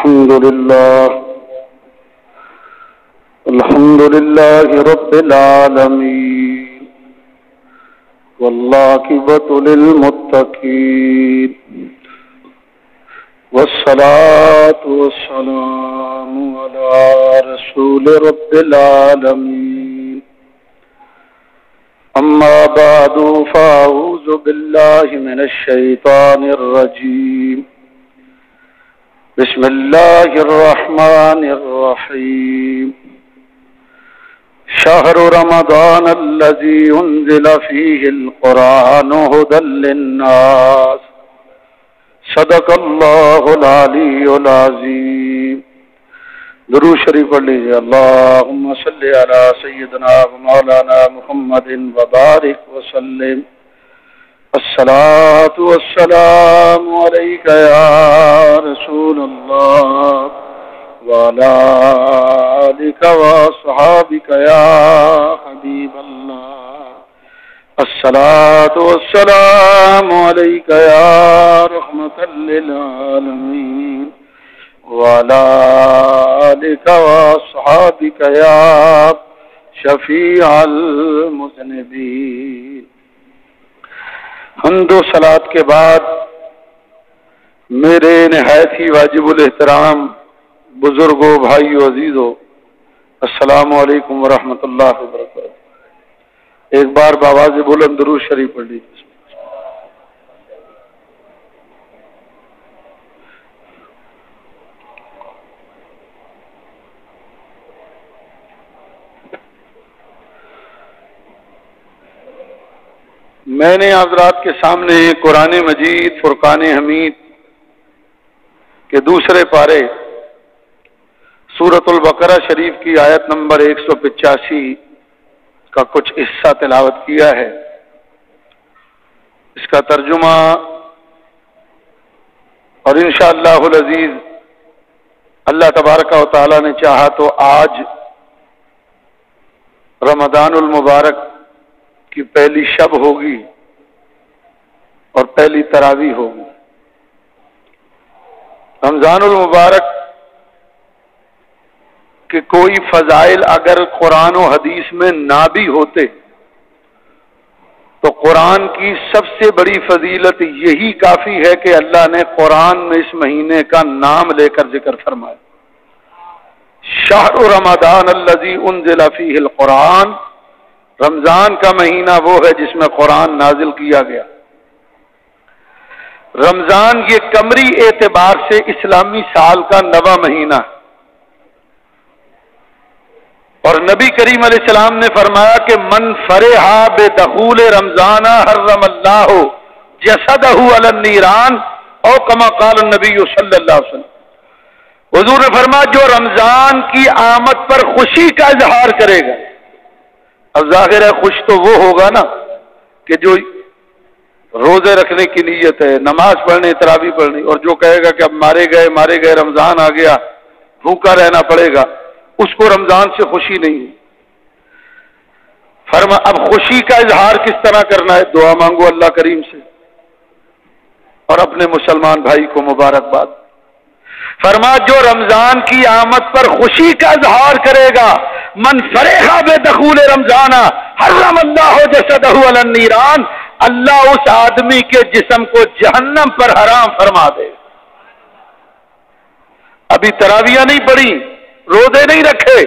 الحمد لله رب العالمين والعاقبة للمتقين والصلاة والسلام على رسول رب العالمين أما بعد فأعوذ بالله من الشيطان الرجيم بسم الله الرحمن الرحيم شهر رمضان الذي أنزل فيه القرآن هدى للناس صدق الله العلي العظيم. درود شریف پڑھ لیجیے. اللهم صل على سيدنا ومولانا محمد وبارك وسلم. الصلاة والسلام عليك يا رسول الله وعلى آلك وصحابك يا حبيب الله. الصلاة والسلام عليك يا رحمة للعالمين وعلى آلك وصحابك يا شفيع المذنبين. حمد و صلات کے بعد میرے نہایت ہی واجب الاحترام بزرگوں، بھائیو، عزیزو، السلام علیکم ورحمۃ اللہ وبرکاتہ. ایک بار بآواز بلند درود شریف پڑھ لیجیے. میں نے حضرات کے سامنے قرآن مجید فرقان حمید کے دوسرے پارے سورۃ البقرہ شریف کی آیت نمبر 185 کا کچھ حصہ تلاوت کیا ہے. اس کا ترجمہ اور انشاءاللہ العزیز اللہ تبارک و تعالی نے چاہا تو آج رمضان المبارک کی پہلی شب ہوگی اور پہلی تراویح ہوگی. رمضان المبارک کہ کوئی فضائل اگر قرآن و حدیث میں نہ بھی ہوتے تو قرآن کی سب سے بڑی فضیلت یہی کافی ہے کہ اللہ نے قرآن میں اس مہینے کا نام لے کر ذکر فرمایا. شہر رمضان الذی انزل فیہ القرآن، رمضان کا مہینہ وہ ہے جس میں قرآن نازل کیا گیا. رمضان یہ قمری اعتبار سے اسلامی سال کا 9واں مہینہ ہے اور نبی کریم علیہ السلام نے فرمایا کہ من فرح بدخول رمضان حرم اللہ جسدہ علی النیران او کما قال النبی صلی اللہ علیہ وسلم. حضور نے فرمایا جو رمضان کی آمد پر خوشی کا اظہار کرے گا، اب ظاہر ہے خوش تو وہ ہوگا نا کہ جو روزے رکھنے کی نیت ہے، نماز پڑھنے، تراویح پڑھنے، اور جو کہے گا کہ اب مارے گئے رمضان آ گیا بھوکا رہنا پڑے گا، اس کو رمضان سے خوشی نہیں ہے. اب خوشی کا اظہار کس طرح کرنا ہے؟ دعا مانگو اللہ کریم سے اور اپنے مسلمان بھائی کو مبارکباد. جو رمضان کی آمد پر خوشی کا اظہار کرے گا، من فرح بدخول رمضان حرم اللہ جسدہ علی النیران، اللہ اس آدمی کے جسم کو جہنم پر حرام فرما دے. ابھی تراویح نہیں پڑھی، روزے نہیں رکھے،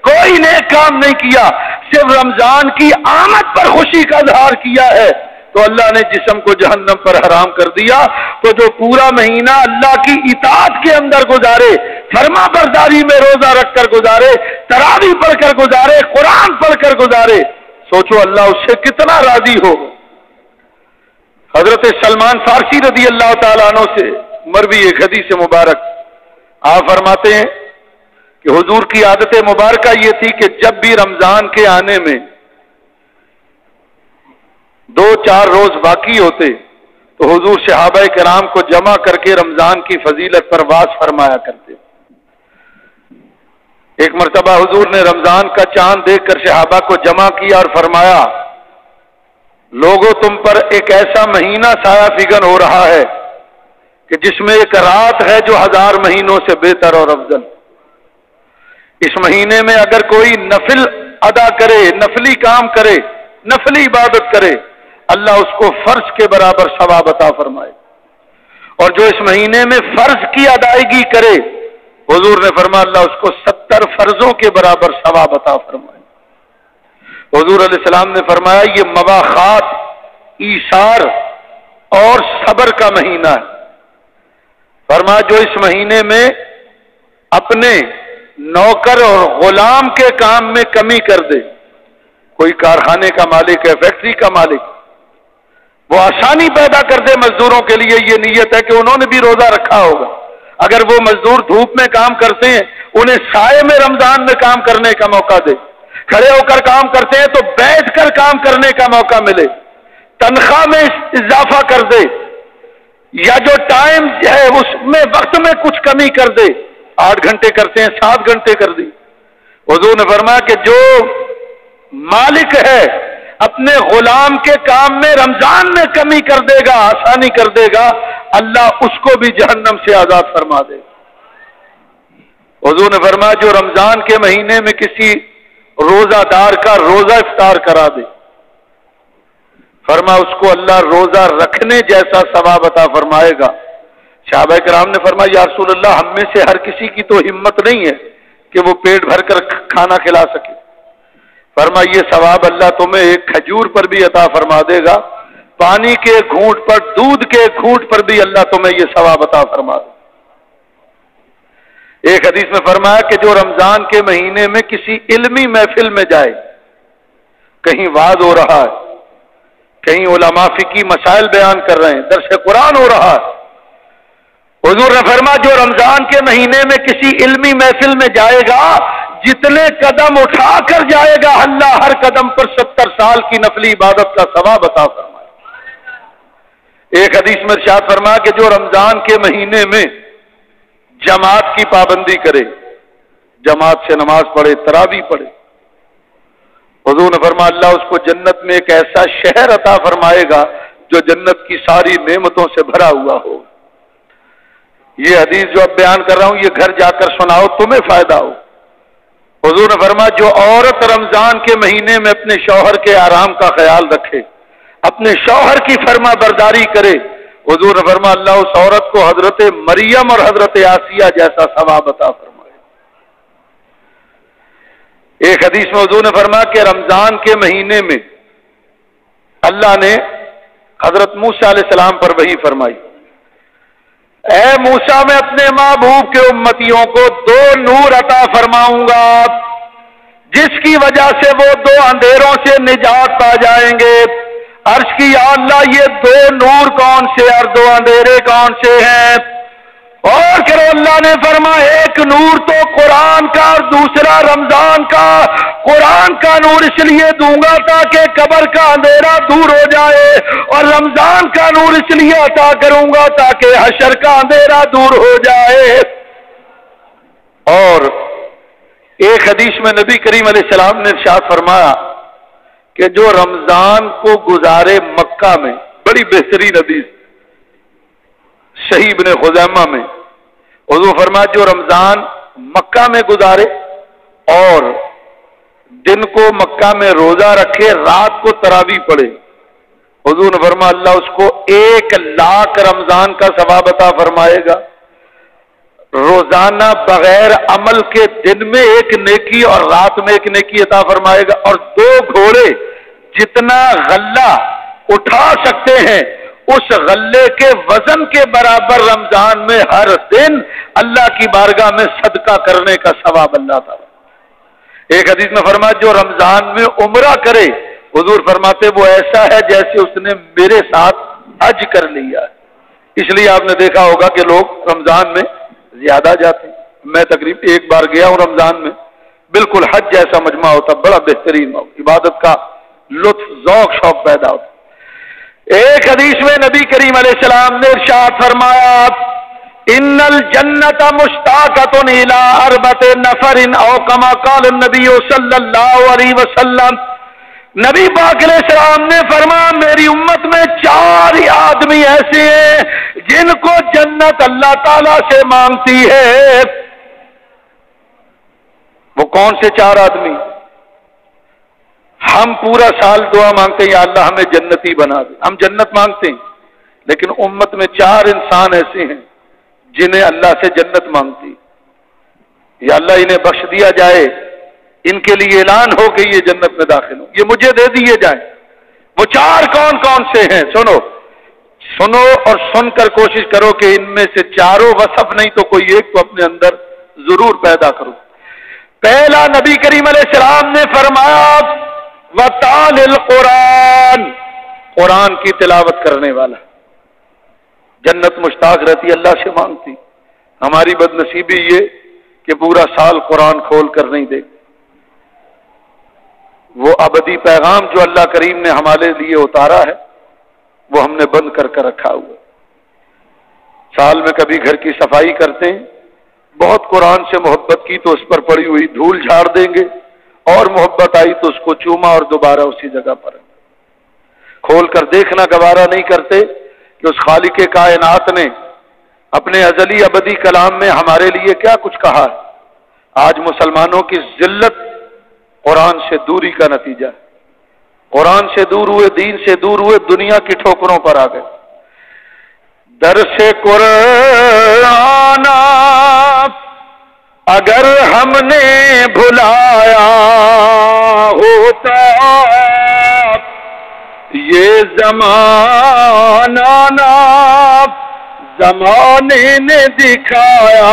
کوئی نیک کام نہیں کیا، صرف رمضان کی آمد پر خوشی کا اظہار کیا ہے تو اللہ نے جسم کو جہنم پر حرام کر دیا. تو جو پورا مہینہ اللہ کی اطاعت کے اندر گزارے، فرما برداری میں روزہ رکھ کر گزارے، تراویح پڑھ کر گزارے، قرآن پڑھ کر گزارے، سوچو اللہ اس سے کتنا راضی ہو. حضرت سلمان فارسی رضی اللہ تعالیٰ عنہ سے مروی ایک حدیث مبارک، آپ فرماتے ہیں کہ حضور کی عادت مبارکہ یہ تھی کہ جب بھی رمضان کے آنے میں 2-4 روز باقی ہوتے تو حضور صحابہ کرام کو جمع کر کے رمضان کی فضیلت پر واعظ فرمایا کرتے. ایک مرتبہ حضور نے رمضان کا چاند دیکھ کر صحابہ کو جمع کیا اور فرمایا لوگوں تم پر ایک ایسا مہینہ سایہ فگن ہو رہا ہے کہ جس میں ایک رات ہے جو 1000 مہینوں سے بہتر اور افضل. اس مہینے میں اگر کوئی نفل ادا کرے، نفلی کام کرے، نفلی عبادت کرے، اللہ اس کو فرض کے برابر ثواب عطا فرمائے. اور جو اس مہینے میں فرض کی ادائیگی کرے، حضور نے فرمایا اللہ اس کو 70 فرضوں کے برابر ثواب عطا فرمائے. حضور علیہ السلام نے فرمایا یہ مواخات، ایثار اور صبر کا مہینہ ہے. فرمایا جو اس مہینے میں اپنے نوکر اور غلام کے کام میں کمی کر دے، کوئی کارخانے کا مالک ہے، فیکٹری کا مالک، وہ آسانی پیدا کر دے مزدوروں کے لیے، یہ نیت ہے کہ انہوں نے بھی روزہ رکھا ہوگا. اگر وہ مزدور دھوپ میں کام کرتے ہیں، انہیں سائے میں رمضان میں کام کرنے کا موقع دے. کھڑے ہو کر کام کرتے ہیں تو بیٹھ کر کام کرنے کا موقع ملے. تنخواہ میں اضافہ کر دے، یا جو ٹائم ہے اس میں وقت میں کچھ کمی کر دے. 8 گھنٹے کرتے ہیں 7 گھنٹے کر دی. حضور نے فرمایا کہ جو مالک ہے اپنے غلام کے کام میں رمضان میں کمی کر دے گا، آسانی کر دے گا، اللہ اس کو بھی جہنم سے آزاد فرما دے. حضور نے فرمایا جو رمضان کے مہینے میں کسی روزہ دار کا روزہ افطار کرا دے، فرمایا اس کو اللہ روزہ رکھنے جیسا ثواب عطا فرمائے گا. صحابہ کرام نے فرمایا یا رسول اللہ ہم میں سے ہر کسی کی تو ہمت نہیں ہے کہ وہ پیٹ بھر کر کھانا کھلا سکے. فرمایا یہ ثواب اللہ تمہیں ایک کھجور پر بھی عطا فرما دے گا، پانی کے گھونٹ پر، دودھ کے گھونٹ پر بھی اللہ تمہیں یہ ثواب عطا فرما دے. ایک حدیث میں فرمایا کہ جو رمضان کے مہینے میں کسی علمی محفل میں جائے، کہیں وعظ ہو رہا ہے، کہیں علماء فقہی مسائل بیان کر رہے ہیں، درس قرآن ہو رہا ہے، حضور نے فرمایا جو رمضان کے مہینے میں کسی علمی محفل میں جائے گا، جتنے قدم اٹھا کر جائے گا اللہ ہر قدم پر 70 سال کی نفلی عبادت کا ثواب عطا فرمائے. ایک حدیث میں ارشاد فرمایا کہ جو رمضان کے مہینے میں جماعت کی پابندی کرے، جماعت سے نماز پڑھے، تراویح پڑھے، حضور نے فرمایا اللہ اس کو جنت میں ایک ایسا شہر عطا فرمائے گا جو جنت کی ساری نعمتوں سے بھرا ہوا ہو. یہ حدیث جو اب بیان کر رہا ہوں یہ گھر جا کر سناؤ تمہیں فائدہ ہو. حضور نے فرمایا جو عورت رمضان کے مہینے میں اپنے شوہر کے آرام کا خیال رکھے، اپنے شوہر کی فرما برداری کرے، حضور نے فرمایا اللہ اس عورت کو حضرت مریم اور حضرت آسیہ جیسا ثواب عطا فرمائے. ایک حدیث میں حضور نے فرمایا کہ رمضان کے مہینے میں اللہ نے حضرت موسیٰ علیہ السلام پر وحی فرمائی، اے موسیٰ میں اپنے محبوب کے امتیوں کو 2 نور عطا فرماؤں گا جس کی وجہ سے وہ 2 اندھیروں سے نجات پا جائیں گے. عرض کی یا اللہ یہ 2 نور کون سے اور 2 اندھیرے کون سے ہیں؟ اور کرو اللہ نے فرمایا ایک نور تو قرآن کا اور دوسرا رمضان کا. قرآن کا نور اس لیے دوں گا تاکہ قبر کا اندھیرا دور ہو جائے، اور رمضان کا نور اس لیے عطا کروں گا تاکہ حشر کا اندھیرا دور ہو جائے. اور ایک حدیث میں نبی کریم علیہ السلام نے ارشاد فرمایا کہ جو رمضان کو گزارے مکہ میں، بڑی بہترین حدیث صحیح ابن خزیمہ میں، حضور فرمایا جو رمضان مکہ میں گزارے اور دن کو مکہ میں روزہ رکھے، رات کو تراویح پڑھے، حضور نے فرمایا اللہ اس کو 1,00,000 رمضان کا ثواب عطا فرمائے گا. روزانہ بغیر عمل کے دن میں 1 نیکی اور رات میں 1 نیکی عطا فرمائے گا. اور 2 گھوڑے جتنا غلہ اٹھا سکتے ہیں اس غلے کے وزن کے برابر رمضان میں ہر دن اللہ کی بارگاہ میں صدقہ کرنے کا ثواب اللہ تعالیٰ. ایک حدیث میں فرمایا جو رمضان میں عمرہ کرے، حضور فرماتے وہ ایسا ہے جیسے اس نے میرے ساتھ حج کر لیا. اس لیے آپ نے دیکھا ہوگا کہ لوگ رمضان میں زیادہ جاتے ہیں. میں تقریباً 1 بار گیا ہوں رمضان میں، بالکل حج جیسا مجمع ہوتا، بڑا بہترین عبادت کا لطف ذوق شوق پیدا ہوتا. ایک حدیث میں نبی کریم علیہ السلام نے ارشاد فرمایا ان الجنت مشتاقۃ الی 4 نفر او کما قال النبی صلی اللہ علیہ وسلم، نبی پاک علیہ السلام نے فرمایا میری امت میں 4 ہی آدمی ایسے ہیں جن کو جنت اللہ تعالی سے مانگتی ہے۔ وہ کون سے 4 آدمی؟ ہم پورا سال دعا مانگتے ہیں یا اللہ ہمیں جنتی بنا دے، ہم جنت مانگتے ہیں، لیکن امت میں 4 انسان ایسے ہیں جنہیں اللہ سے جنت مانگتی، یا اللہ انہیں بخش دیا جائے، ان کے لیے اعلان ہو کہ یہ جنت میں داخل ہوں، یہ مجھے دے دیے جائیں۔ وہ 4 کون کون سے ہیں؟ سنو اور سن کر کوشش کرو کہ ان میں سے 4 وصف نہیں تو کوئی ایک تو اپنے اندر ضرور پیدا کرو۔ پہلا، نبی کریم علیہ السلام نے فرمایا وَتَعْلِ الْقُرْآنِ، قرآن کی تلاوت کرنے والا۔ جنت مشتاق رہتی اللہ سے مانگتی، ہماری بدنصیبی یہ کہ پورا سال قرآن کھول کر نہیں دے۔ وہ ابدی پیغام جو اللہ کریم نے ہمارے لیے اتارا ہے وہ ہم نے بند کر رکھا ہوا۔ سال میں کبھی گھر کی صفائی کرتے ہیں، بہت قرآن سے محبت کی تو اس پر پڑی ہوئی دھول جھاڑ دیں گے، اور محبت آئی تو اس کو چوما اور دوبارہ اسی جگہ پر کھول کر دیکھنا گوارا نہیں کرتے کہ اس خالق کائنات نے اپنے ازلی ابدی کلام میں ہمارے لیے کیا کچھ کہا ہے۔ آج مسلمانوں کی ذلت قرآن سے دوری کا نتیجہ ہے۔ قرآن سے دور ہوئے، دین سے دور ہوئے، دنیا کی ٹھوکروں پر آ گئے۔ درس قرآن اگر ہم نے بھلایا ہوتا، یہ زمانہ نہ زمانے نے دکھایا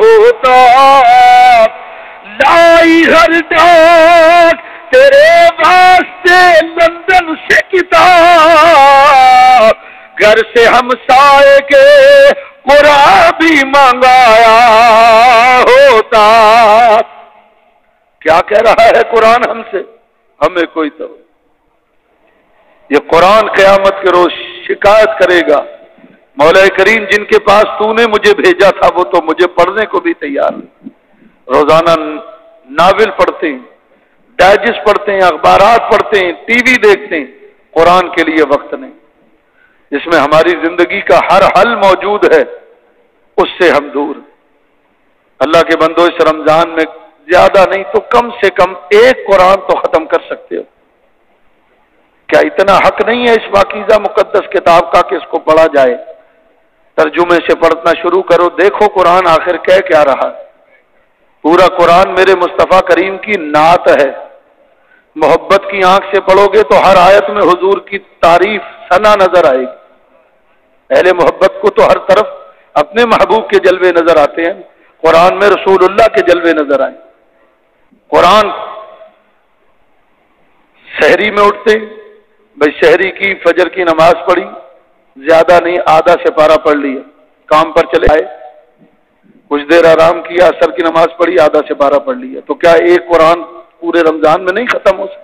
ہوتا، لائی ہر ڈاک تیرے واسطے لندن سے کتاب، گھر سے ہمسائے کے قرآن بھی منگایا ہوتا۔ کیا کہہ رہا ہے قرآن ہم سے؟ ہمیں کوئی تو یہ قرآن قیامت کے روز شکایت کرے گا، مولا کریم جن کے پاس تو نے مجھے بھیجا تھا وہ تو مجھے پڑھنے کو بھی تیار نہیں۔ روزانہ ناول پڑھتے ہیں، ڈائجسٹ پڑھتے ہیں، اخبارات پڑھتے ہیں، ٹی وی دیکھتے ہیں، قرآن کے لیے وقت نہیں۔ جس میں ہماری زندگی کا ہر حل موجود ہے اس سے ہم دور۔ اللہ کے بندو، اس رمضان میں زیادہ نہیں تو کم سے کم ایک قرآن تو ختم کر سکتے ہو۔ کیا اتنا حق نہیں ہے اس پاکیزہ مقدس کتاب کا کہ اس کو پڑھا جائے؟ ترجمے سے پڑھنا شروع کرو، دیکھو قرآن آخر کہہ کیا رہا۔ پورا قرآن میرے مصطفیٰ کریم کی نعت ہے۔ محبت کی آنکھ سے پڑھو گے تو ہر آیت میں حضور کی تعریف ثنا نظر آئے گی۔ اہل محبت کو تو ہر طرف اپنے محبوب کے جلوے نظر آتے ہیں، قرآن میں رسول اللہ کے جلوے نظر آئیں۔ قرآن سحری میں اٹھتے بھائی، سحری کی فجر کی نماز پڑھی، زیادہ نہیں آدھا سپارہ پڑھ لیا، کام پر چلے آئے، کچھ دیر آرام کیا، عصر کی نماز پڑھی، آدھا سپارہ پڑھ لیا، تو کیا ایک قرآن پورے رمضان میں نہیں ختم ہو سکتا؟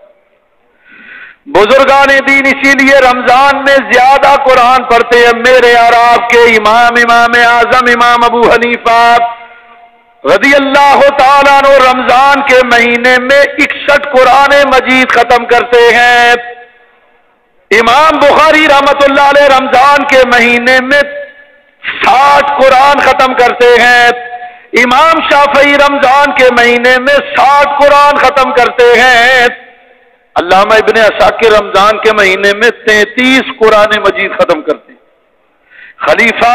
بزرگان دین اسی لیے رمضان میں زیادہ قرآن پڑھتے ہیں۔ میرے اور آپ کے امام اعظم امام ابو حنیفہ رضی اللہ تعالیٰ عنہ رمضان کے مہینے میں 61 قرآن مجید ختم کرتے ہیں۔ امام بخاری رحمت اللہ علیہ رمضان کے مہینے میں 60 قرآن ختم کرتے ہیں۔ امام شافعی رمضان کے مہینے میں 60 قرآن ختم کرتے ہیں۔ علامہ ابن عساکر رمضان کے مہینے میں 33 قرآن مجید ختم کرتے ہیں۔ خلیفہ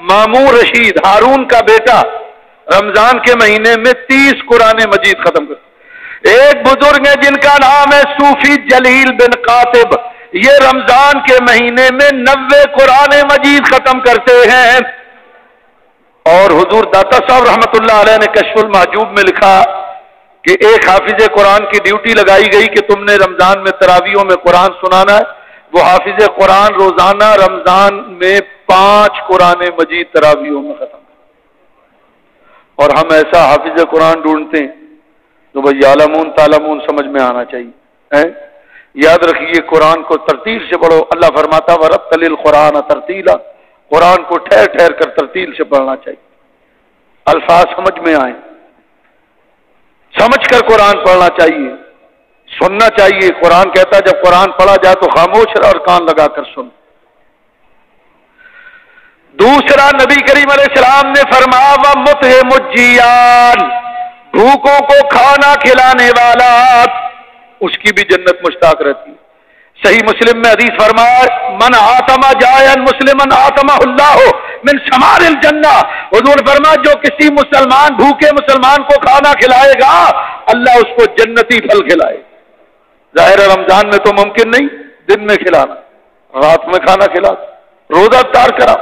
مامون رشید ہارون کا بیٹا رمضان کے مہینے میں 30 قرآن مجید ختم کرتے ہیں۔ ایک بزرگ ہے جن کا نام ہے صوفی جلیل بن قاطب، یہ رمضان کے مہینے میں 90 قرآن مجید ختم کرتے ہیں۔ اور حضور داتا صاحب رحمت اللہ علیہ نے کشف المحجوب میں لکھا کہ ایک حافظ قرآن کی ڈیوٹی لگائی گئی کہ تم نے رمضان میں تراویحوں میں قرآن سنانا ہے۔ وہ حافظ قرآن روزانہ رمضان میں 5 قرآن مجید تراویحوں میں ختم کرتے۔ اور ہم ایسا حافظ قرآن ڈھونڈتے ہیں تو بھائی یعلمون تعلمون سمجھ میں آنا چاہیے۔ یاد رکھیے قرآن کو ترتیل سے پڑھو۔ اللہ فرماتا ورتل القرآن ترتیلا، قرآن کو ٹھہر ٹھہر کر ترتیل سے پڑھنا چاہیے، الفاظ سمجھ میں آئیں، سمجھ کر قرآن پڑھنا چاہیے، سننا چاہیے. قرآن کہتا ہے جب قرآن پڑھا جائے تو خاموش رہ اور کان لگا کر سن. دوسرا نبی کریم علیہ السلام نے فرمایا وَمُطْعِمُ الجِّيَانِ، بھوکوں کو کھانا کھلانے والا، اس کی بھی جنت مشتاق رہتی. صحیح مسلم میں حدیث فرمایا من آتم جائن مسلمن آتمہ اللہ من ثمار الجنہ. حضور فرمایا جو کسی مسلمان بھوکے مسلمان کو کھانا کھلائے گا اللہ اس کو جنتی پھل کھلائے. ظاہر رمضان میں تو ممکن نہیں دن میں کھلانا، رات میں کھانا کھلا، روزہ افطار کرا.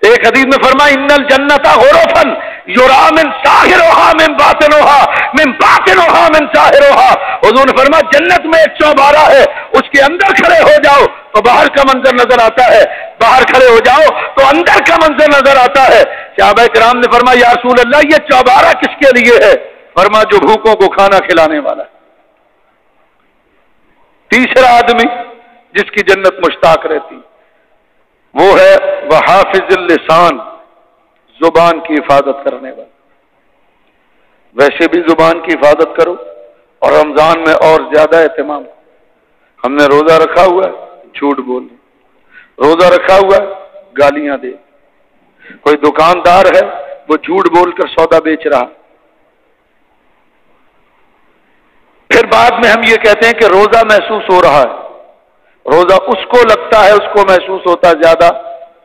ایک حدیث میں فرمایا ان الجنت غرفا یرا من ظاہرھا من باطنھا من باطنھا من ظاہرھا. حضور نے فرمایا جنت میں ایک چوبارہ ہے، اس کے اندر کھڑے ہو جاؤ تو باہر کا منظر نظر آتا ہے، باہر کھڑے ہو جاؤ تو اندر کا منظر نظر آتا ہے. صحابہ کرام نے فرمایا یا رسول اللہ یہ چوبارہ کس کے لیے ہے؟ فرمایا جو بھوکوں کو کھانا کھلانے والا ہے. تیسرا آدمی جس کی جنت مشتاق رہتی وہ ہے وحافظ اللسان، زبان کی حفاظت کرنے والا. ویسے بھی زبان کی حفاظت کرو اور رمضان میں اور زیادہ اہتمام. ہم نے روزہ رکھا ہوا ہے جھوٹ بول، روزہ رکھا ہوا ہے گالیاں دے. کوئی دکاندار ہے وہ جھوٹ بول کر سودا بیچ رہا، پھر بعد میں ہم یہ کہتے ہیں کہ روزہ محسوس ہو رہا ہے. روزہ اس کو لگتا ہے، اس کو محسوس ہوتا ہے زیادہ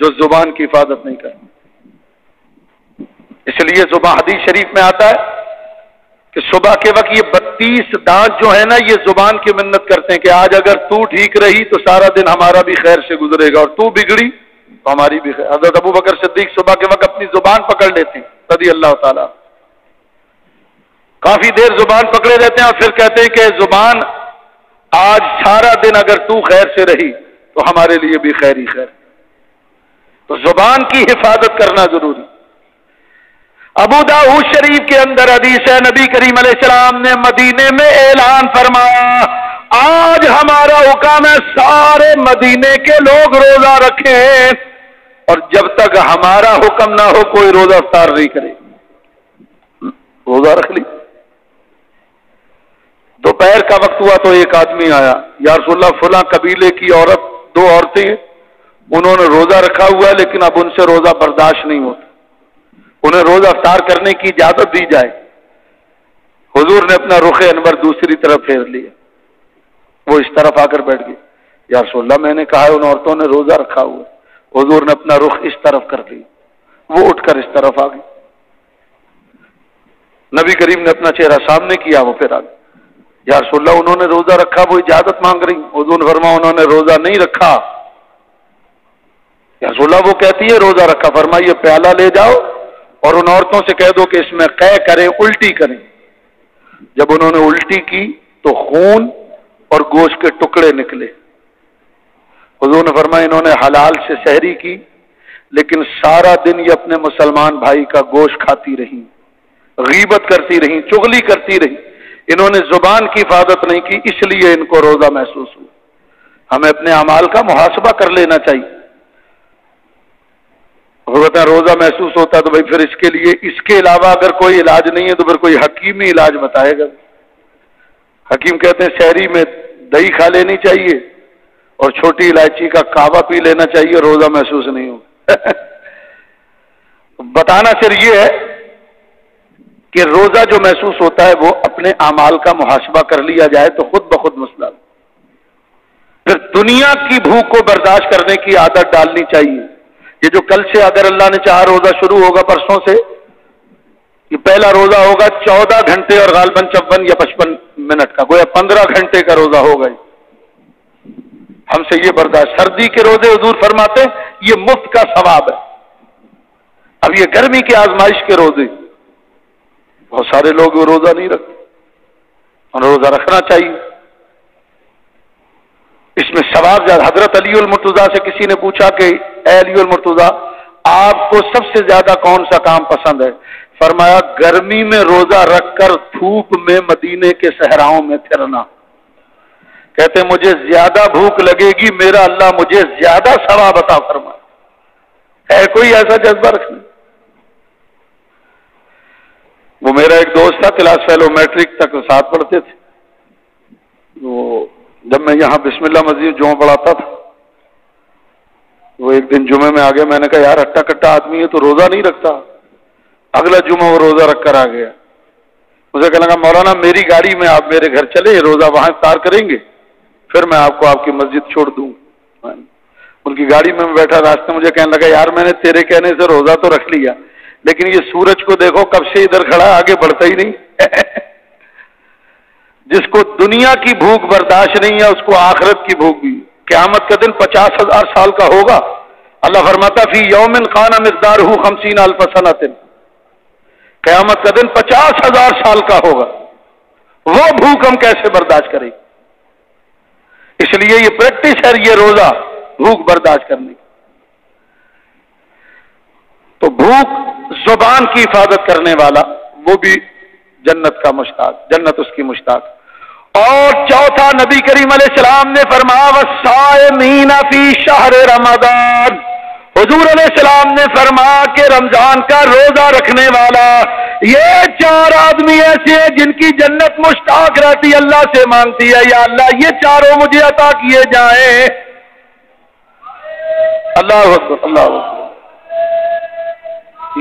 جو زبان کی حفاظت نہیں کرتا. اس لیے زبان حدیث شریف میں آتا ہے کہ صبح کے وقت یہ 32 دانت جو ہے نا یہ زبان کی منت کرتے ہیں کہ آج اگر تو ٹھیک رہی تو سارا دن ہمارا بھی خیر سے گزرے گا اور تو بگڑی تو ہماری بھی خیر. حضرت ابو بکر صدیق صبح کے وقت اپنی زبان پکڑ لیتے ہیں رضی اللہ تعالیٰ، کافی دیر زبان پکڑے رہتے ہیں اور پھر کہتے ہیں کہ زبان آج سارا دن اگر تو خیر سے رہی تو ہمارے لیے بھی خیر ہی خیر. تو زبان کی حفاظت کرنا ضروری. ابو داؤد شریف کے اندر حدیث ہے نبی کریم علیہ السلام نے مدینے میں اعلان فرمایا آج ہمارا حکم ہے سارے مدینے کے لوگ روزہ رکھیں اور جب تک ہمارا حکم نہ ہو کوئی روزہ افطار نہیں کرے. روزہ رکھ لی. دوپہر کا وقت ہوا تو ایک آدمی آیا یا رسول اللہ فلاں قبیلے کی عورت 2 عورتیں ہیں انہوں نے روزہ رکھا ہوا ہے لیکن اب ان سے روزہ برداشت نہیں ہوتا، انہیں روزہ افطار کرنے کی اجازت دی جائے. حضور نے اپنا رخ انور دوسری طرف پھیر لیا، وہ اس طرف آ کر بیٹھ گئے. یا رسول اللہ میں نے کہا ہے ان عورتوں نے روزہ رکھا ہوا ہے. حضور نے اپنا رخ اس طرف کر لیا، وہ اٹھ کر اس طرف آ گئی. نبی کریم نے اپنا چہرہ سامنے کیا، وہ پھر آ گئی. یا رسول اللہ انہوں نے روزہ رکھا، وہ اجازت مانگ رہی. حضور نے فرمایا انہوں نے روزہ نہیں رکھا. یا رسول اللہ وہ کہتی ہے روزہ رکھا. فرمایا یہ پیالہ لے جاؤ اور ان عورتوں سے کہہ دو کہ اس میں قے کریں، الٹی کریں. جب انہوں نے الٹی کی تو خون اور گوشت کے ٹکڑے نکلے. حضور نے فرمایا انہوں نے حلال سے سحری کی لیکن سارا دن یہ اپنے مسلمان بھائی کا گوشت کھاتی رہی، غیبت کرتی رہی، چغلی کرتی رہی. انہوں نے زبان کی حفاظت نہیں کی اس لیے ان کو روزہ محسوس ہوا. ہمیں اپنے اعمال کا محاسبہ کر لینا چاہیے. روزہ محسوس ہوتا تو بھائی پھر اس کے لیے اس کے علاوہ اگر کوئی علاج نہیں ہے تو پھر کوئی حکیمی علاج بتائے گا. حکیم کہتے ہیں سحری میں دہی کھا لینی چاہیے اور چھوٹی الائچی کا کعبہ پی لینا چاہیے، روزہ محسوس نہیں ہو. بتانا صرف یہ ہے کہ روزہ جو محسوس ہوتا ہے وہ اپنے اعمال کا محاسبہ کر لیا جائے تو خود بخود مسئلہ. پھر دنیا کی بھوک کو برداشت کرنے کی عادت ڈالنی چاہیے. یہ جو کل سے اگر اللہ نے چاہا روزہ شروع ہوگا پرسوں سے، یہ پہلا روزہ ہوگا 14 گھنٹے اور غالباً 54 یا 55 منٹ کا، گویا 15 گھنٹے کا روزہ ہوگا. ہم سے یہ برداشت. سردی کے روزے حضور فرماتے یہ مفت کا ثواب ہے. اب یہ گرمی کی آزمائش کے روزے بہت سارے لوگ وہ روزہ نہیں رکھتے اور روزہ رکھنا چاہیے. اس میں ثواب زیادہ. حضرت علی المرتضیٰ سے کسی نے پوچھا کہ اے علی المرتضیٰ آپ کو سب سے زیادہ کون سا کام پسند ہے؟ فرمایا گرمی میں روزہ رکھ کر دھوپ میں مدینے کے صحراؤں میں پھرنا. کہتے مجھے زیادہ بھوک لگے گی میرا اللہ مجھے زیادہ ثواب عطا فرمائے. ہے کوئی ایسا جذبہ رکھنا؟ وہ میرا ایک دوست تھا کلاس فیلو، میٹرک تک ساتھ پڑھتے تھے. وہ جب میں یہاں بسم اللہ مسجد جمعہ پڑھاتا تھا، وہ ایک دن جمعے میں آ گیا، میں نے کہا یار ہٹا کٹا آدمی ہے تو روزہ نہیں رکھتا، اگلا جمعہ وہ روزہ رکھ کر آ گیا. مجھے کہنے لگا مولانا میری گاڑی میں آپ میرے گھر چلے، روزہ وہاں افطار کریں گے، پھر میں آپ کو آپ کی مسجد چھوڑ دوں. ان کی گاڑی میں بیٹھا، راستے مجھے کہنے لگا یار میں نے تیرے کہنے سے روزہ تو رکھ لیا، لیکن یہ سورج کو دیکھو کب سے ادھر کھڑا، آگے بڑھتا ہی نہیں. جس کو دنیا کی بھوک برداشت نہیں ہے اس کو آخرت کی بھوک بھی. قیامت کا دن 50,000 سال کا ہوگا. اللہ فرماتا فی یوم کان مقدارہ 50,000 سنۃ، قیامت کا دن 50,000 سال کا ہوگا. وہ بھوک ہم کیسے برداشت کریں؟ اس لیے یہ پریکٹس ہے یہ روزہ بھوک برداشت کرنے. تو بھوک زبان کی حفاظت کرنے والا وہ بھی جنت کا مشتاق، جنت اس کی مشتاق. اور چوتھا نبی کریم علیہ السلام نے فرمایا والصائمین فی شہر رمضان، حضور علیہ السلام نے فرمایا کہ رمضان کا روزہ رکھنے والا، یہ 4 آدمی ایسے ہیں جن کی جنت مشتاق رہتی، اللہ سے مانگتی ہے یا اللہ یہ چاروں مجھے عطا کیے جائیں. اللہ اکبر اللہ اکبر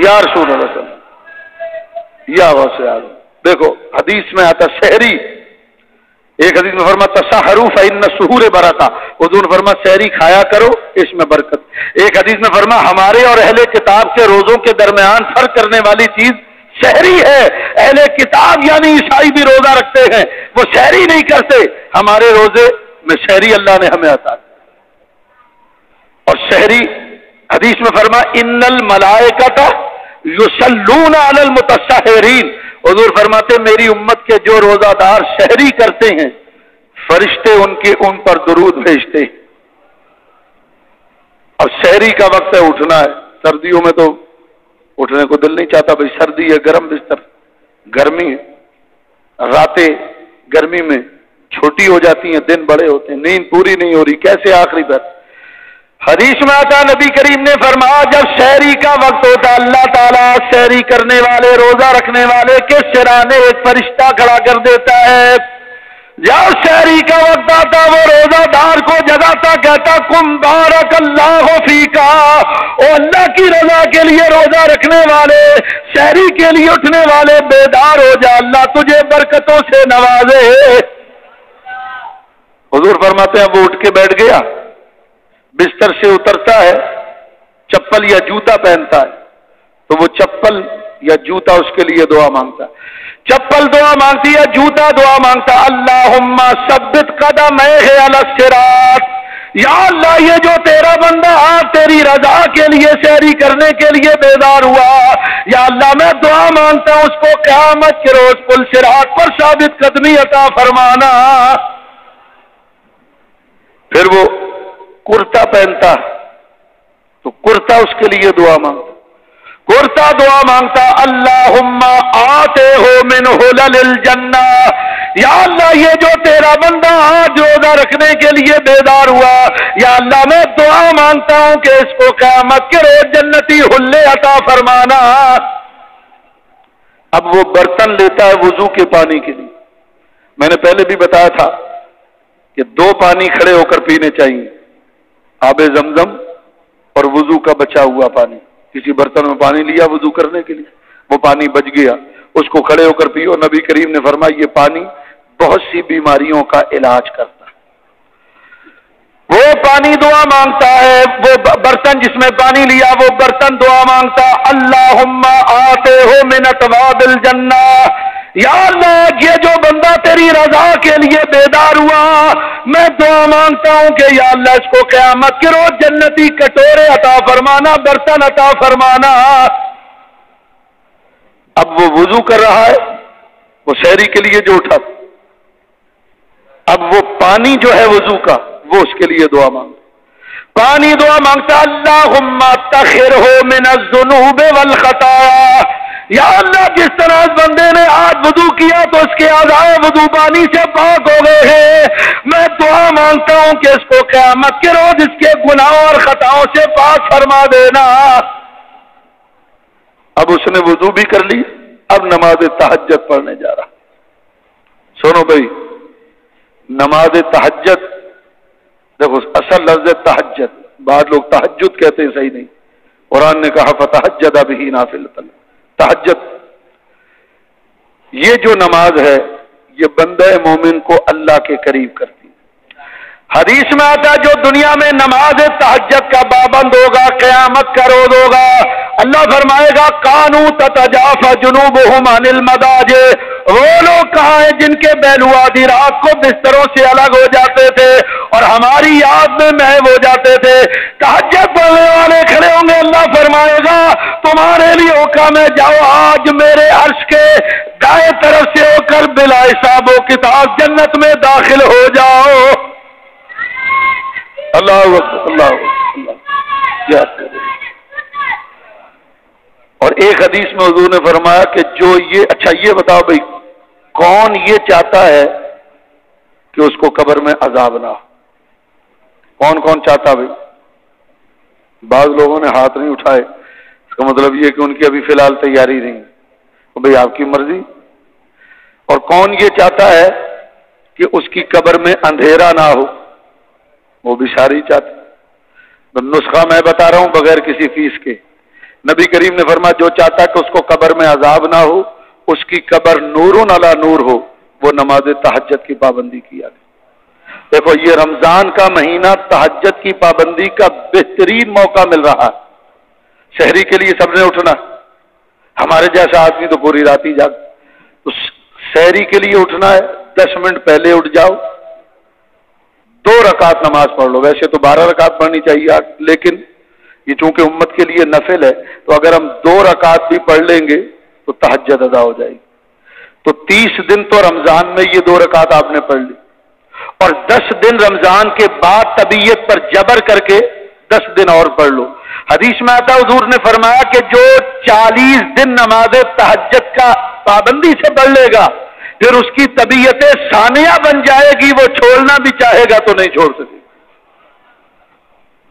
یا رسول اللہ صلی اللہ علیہ وسلم یا واسع. دیکھو حدیث میں آتا سحری، ایک حدیث میں فرماتا تسحروا فإن السحور برکہ، حضور نے فرمایا سحری کھایا کرو اس میں برکت. ایک حدیث میں فرمایا ہمارے اور اہل کتاب کے روزوں کے درمیان فرق کرنے والی چیز سحری ہے. اہل کتاب یعنی عیسائی بھی روزہ رکھتے ہیں، وہ سحری نہیں کرتے، ہمارے روزے میں سحری اللہ نے ہمیں عطا کیا. اور سحری حدیث میں فرمایا ان الملائکۃ یصلون علی المتسحرین، حضور فرماتے میری امت کے جو روزہ دار سحری کرتے ہیں فرشتے ان پر درود بھیجتے ہیں. اب سحری کا وقت ہے، اٹھنا ہے. سردیوں میں تو اٹھنے کو دل نہیں چاہتا، بھائی سردی ہے، گرم بستر، گرمی ہے، راتیں گرمی میں چھوٹی ہو جاتی ہیں، دن بڑے ہوتے ہیں، نیند پوری نہیں ہو رہی، کیسے آخری پر. حدیث میں آتا نبی کریم نے فرمایا جب سحری کا وقت ہوتا اللہ تعالیٰ سحری کرنے والے روزہ رکھنے والے کے سرانے ایک فرشتہ کھڑا کر دیتا ہے. جب سحری کا وقت آتا وہ روزہ دار کو جگاتا، کہتا کم بارک اللہ فیکا، او اللہ کی رضا کے لیے روزہ رکھنے والے، سحری کے لیے اٹھنے والے بیدار ہو جا، اللہ تجھے برکتوں سے نوازے. حضور فرماتے ہیں وہ اٹھ کے بیٹھ گیا، بستر سے اترتا ہے، چپل یا جوتا پہنتا ہے تو وہ چپل یا جوتا اس کے لیے دعا مانگتا ہے. چپل دعا مانگتی ہے، جوتا دعا مانگتا، اللہم ثبت قدمہ علی الصراط، یا اللہ یہ جو تیرا بندہ آج تیری رضا کے لیے سحری کرنے کے لیے بیدار ہوا، یا اللہ میں دعا مانگتا ہوں اس کو قیامت کے روز پل صراط پر ثابت قدمی عطا فرمانا. پھر وہ کرتا پہنتا تو کرتا اس کے لیے دعا مانگتا، کرتا دعا مانگتا اللہم آتے ہو من حلل الجنہ، یا اللہ یہ جو تیرا بندہ آج روزہ رکھنے کے لیے بیدار ہوا، یا اللہ میں دعا مانگتا ہوں کہ اس کو قیامت کے روز جنتی حلے عطا فرمانا. اب وہ برتن لیتا ہے وضو کے پانی کے لیے. میں نے پہلے بھی بتایا تھا کہ 2 پانی کھڑے ہو کر پینے چاہیے، آب زمزم اور وضو کا بچا ہوا پانی. کسی برتن میں پانی لیا وضو کرنے کے لیے، وہ پانی بچ گیا، اس کو کھڑے ہو کر پیو. نبی کریم نے فرمایا یہ پانی بہت سی بیماریوں کا علاج کرتا ہے. وہ پانی دعا مانگتا ہے، وہ برتن جس میں پانی لیا وہ برتن دعا مانگتا اللہم آتے ہو من اتواب الجنہ، یا اللہ یہ جو بندہ تیری رضا کے لیے بیدار ہوا میں دعا مانگتا ہوں کہ یا اللہ اس کو قیامت کے روز جنتی کٹورے عطا فرمانا، برتن عطا فرمانا. اب وہ وضو کر رہا ہے، وہ سحری کے لیے جو اٹھا، اب وہ پانی جو ہے وضو کا وہ اس کے لیے دعا مانگتا، پانی دعا مانگتا اللہم طہرہ من الذنوب والخطایا، یا اللہ جس طرح اس بندے نے آج وضو کیا تو اس کے اعضاء وضو پانی سے پاک ہو گئے ہیں، میں دعا مانگتا ہوں کہ اس کو قیامت کے روز اس کے گناہوں اور خطاؤں سے پاک فرما دینا. اب اس نے وضو بھی کر لی، اب نماز تہجد پڑھنے جا رہا. سنو بھائی، نماز تہجد، دیکھو اصل لفظ تہجد، بعض لوگ تہجد کہتے ہیں، صحیح نہیں، قرآن نے کہا فتہجد بہ نافلۃ، تہجد یہ جو نماز ہے یہ بندہ مومن کو اللہ کے قریب کرتی ہے۔ حدیث میں آتا ہے جو دنیا میں نماز تہجد کا پابند ہوگا قیامت کا روز ہوگا، اللہ فرمائے گا کانوا تتجافی جنوبہم عن المضاجع، وہ لوگ کہاں ہیں جن کے پہلو آدھی رات کو بستروں سے الگ ہو جاتے تھے اور ہماری یاد میں محو ہو جاتے تھے۔ تہجد پڑھنے والے کھڑے ہوں گے، اللہ فرمائے گا تمہارے لیے حکم ہے جاؤ آج میرے عرش کے دائیں طرف سے ہو کر بلا حساب و کتاب جنت میں داخل ہو جاؤ۔ اللہ اکبر، اللہ اکبر۔ اور ایک حدیث میں حضور نے فرمایا کہ جو یہ، اچھا یہ بتاؤ بھائی کون یہ چاہتا ہے کہ اس کو قبر میں عذاب نہ ہو؟ کون کون چاہتا بھائی؟ بعض لوگوں نے ہاتھ نہیں اٹھائے، اس کا مطلب یہ کہ ان کی ابھی فی الحال تیاری نہیں، تو بھائی آپ کی مرضی۔ اور کون یہ چاہتا ہے کہ اس کی قبر میں اندھیرا نہ ہو؟ وہ بھی ساری چاہتے۔ نسخہ میں بتا رہا ہوں بغیر کسی فیس کے، نبی کریم نے فرمایا جو چاہتا ہے کہ اس کو قبر میں عذاب نہ ہو، اس کی قبر نور علی نور ہو، وہ نماز تہجد کی پابندی کیا گیا۔ دیکھو یہ رمضان کا مہینہ تہجد کی پابندی کا بہترین موقع مل رہا ہے۔ شہری کے لیے سب نے اٹھنا، ہمارے جیسا آدمی تو پوری رات ہی جاگ، تو شہری کے لیے اٹھنا ہے، 10 منٹ پہلے اٹھ جاؤ، 2 رکعت نماز پڑھ لو۔ ویسے تو 12 رکعت پڑھنی چاہیے، لیکن یہ چونکہ امت کے لیے نفل ہے تو اگر ہم 2 رکعت بھی پڑھ لیں گے تو تہجد ادا ہو جائے گی۔ تو 30 دن تو رمضان میں یہ 2 رکعت آپ نے پڑھ لی، اور 10 دن رمضان کے بعد طبیعت پر جبر کر کے 10 دن اور پڑھ لو۔ حدیث میں آتا حضور نے فرمایا کہ جو 40 دن نماز تہجد کا پابندی سے پڑھ لے گا پھر اس کی طبیعت ثانیہ بن جائے گی، وہ چھوڑنا بھی چاہے گا تو نہیں چھوڑ سکے۔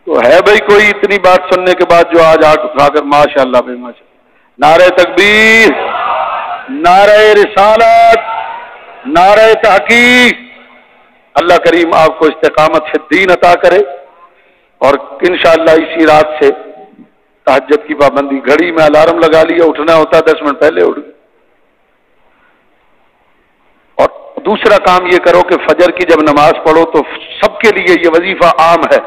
تو ہے بھائی کوئی اتنی بات سننے کے بعد جو آج ہاتھ اٹھا کر ماشاء اللہ بھائی ماشاء اللہ، نعرہ تکبیر، نعرہ رسالت، نعرہ تحقیق، اللہ کریم آپ کو استقامت فی الدین عطا کرے، اور انشاءاللہ اسی رات سے تہجد کی پابندی، گھڑی میں الارم لگا لیا، اٹھنا ہوتا 10 منٹ پہلے اٹھ گئے۔ اور دوسرا کام یہ کرو کہ فجر کی جب نماز پڑھو تو سب کے لیے یہ وظیفہ عام ہے،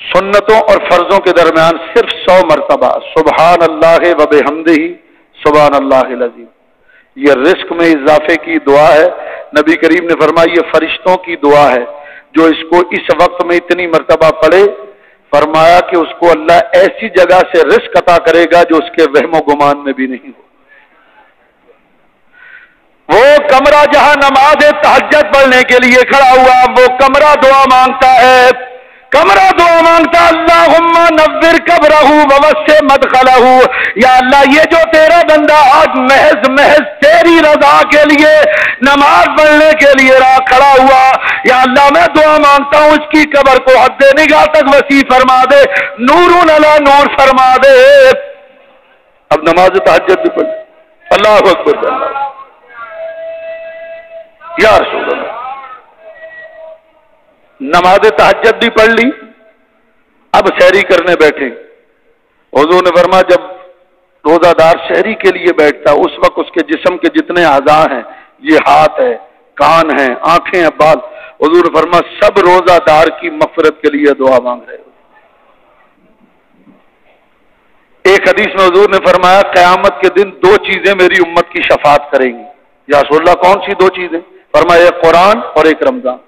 سنتوں اور فرضوں کے درمیان صرف 100 مرتبہ سبحان اللہ و بحمدہ سبحان اللہ العظیم، یہ رزق میں اضافے کی دعا ہے۔ نبی کریم نے فرمایا یہ فرشتوں کی دعا ہے، جو اس کو اس وقت میں اتنی مرتبہ پڑھے، فرمایا کہ اس کو اللہ ایسی جگہ سے رزق عطا کرے گا جو اس کے وہم و گمان میں بھی نہیں ہو۔ وہ کمرہ جہاں نماز تہجد پڑھنے کے لیے کھڑا ہوا، وہ کمرہ دعا مانگتا ہے، کمرہ دعا مانگتا، اللہم نور قبرہ ووسع مدخلہ، یا اللہ یہ جو تیرا بندہ آج محض تیری رضا کے لیے نماز پڑھنے کے لیے راہ کھڑا ہوا، یا اللہ میں دعا مانگتا ہوں اس کی قبر کو حد نگاہ تک وسیع فرما دے، نور علی نور فرما دے۔ اب نماز تہجد بھی پڑھ، اللہ اکبر، اللہ یا رسول اللہ، نماز تہجد بھی پڑھ لی، اب سحری کرنے بیٹھے۔ حضور نے فرمایا جب روزہ دار سحری کے لیے بیٹھتا اس وقت اس کے جسم کے جتنے اعضاء ہیں، یہ ہاتھ ہے، کان ہیں، آنکھیں ہیں، بال، حضور نے فرمایا سب روزہ دار کی مغفرت کے لیے دعا مانگ رہے ہو۔ ایک حدیث میں حضور نے فرمایا قیامت کے دن 2 چیزیں میری امت کی شفاعت کریں گی۔ یا رسول اللہ کون سی 2 چیزیں؟ فرمایا ایک قرآن اور ایک رمضان۔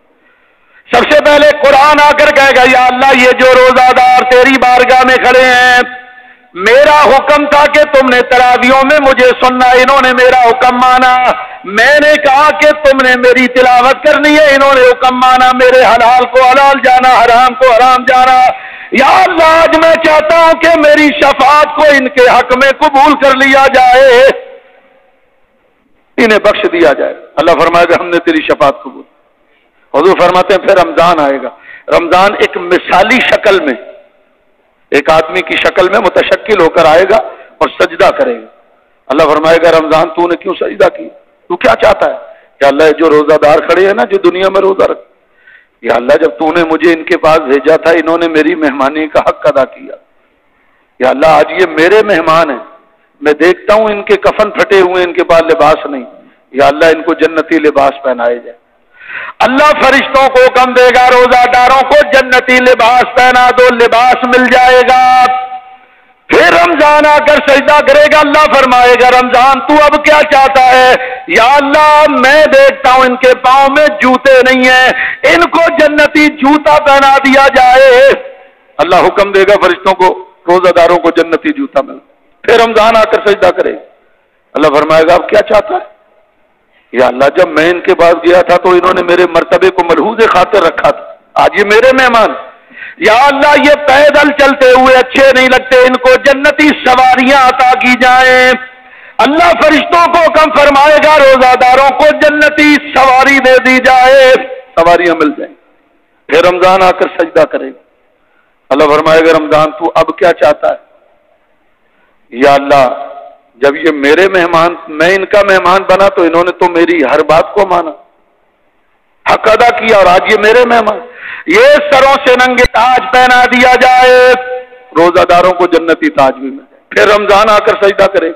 سب سے پہلے قرآن آ کر کہے گا یا اللہ یہ جو روزہ دار تیری بارگاہ میں کھڑے ہیں، میرا حکم تھا کہ تم نے تراویحوں میں مجھے سننا، انہوں نے میرا حکم مانا، میں نے کہا کہ تم نے میری تلاوت کرنی ہے، انہوں نے حکم مانا، میرے حلال کو حلال جانا، حرام کو حرام جانا۔ یا اللہ آج میں چاہتا ہوں کہ میری شفاعت کو ان کے حق میں قبول کر لیا جائے، انہیں بخش دیا جائے۔ اللہ فرمائے گا ہم نے تیری شفاعت قبول۔ حضور فرماتے ہیں پھر رمضان آئے گا، رمضان ایک مثالی شکل میں، ایک آدمی کی شکل میں متشکل ہو کر آئے گا اور سجدہ کرے گا۔ اللہ فرمائے گا رمضان تو نے کیوں سجدہ کی؟ تو کیا چاہتا ہے؟ یا اللہ جو روزہ دار کھڑے ہیں نا جو دنیا میں روزہ رکھ، یا اللہ جب تو نے مجھے ان کے پاس بھیجا تھا انہوں نے میری مہمانی کا حق ادا کیا، یا اللہ آج یہ میرے مہمان ہیں، میں دیکھتا ہوں ان کے کفن پھٹے ہوئے، ان کے پاس لباس نہیں، یا اللہ ان کو جنتی لباس پہنائے جائے۔ اللہ فرشتوں کو حکم دے گا روزہ داروں کو جنتی لباس پہنا دو، لباس مل جائے گا۔ پھر رمضان آ کر سجدہ کرے گا، اللہ فرمائے گا رمضان تو اب کیا چاہتا ہے؟ یا اللہ میں دیکھتا ہوں ان کے پاؤں میں جوتے نہیں ہیں، ان کو جنتی جوتا پہنا دیا جائے۔ اللہ حکم دے گا فرشتوں کو روزہ داروں کو جنتی جوتا مل۔ پھر رمضان آ کر سجدہ کرے، اللہ فرمائے گا اب کیا چاہتا ہے؟ یا اللہ جب میں ان کے پاس گیا تھا تو انہوں نے میرے مرتبے کو ملحوظ خاطر رکھا تھا، آج یہ میرے مہمان، یا اللہ یہ پیدل چلتے ہوئے اچھے نہیں لگتے، ان کو جنتی سواریاں عطا کی جائیں۔ اللہ فرشتوں کو حکم فرمائے گا روزہ داروں کو جنتی سواری دے دی جائے، سواریاں مل جائیں۔ پھر رمضان آ کر سجدہ کرے گا، اللہ فرمائے گا رمضان تو اب کیا چاہتا ہے؟ یا اللہ جب یہ میرے مہمان، میں ان کا مہمان بنا تو انہوں نے تو میری ہر بات کو مانا، حق ادا کیا، اور آج یہ میرے مہمان، یہ سروں سے ننگے تاج پہنا دیا جائے، روزہ داروں کو جنتی تاج بھی مل جائے۔ پھر رمضان آ کر سجدہ کرے،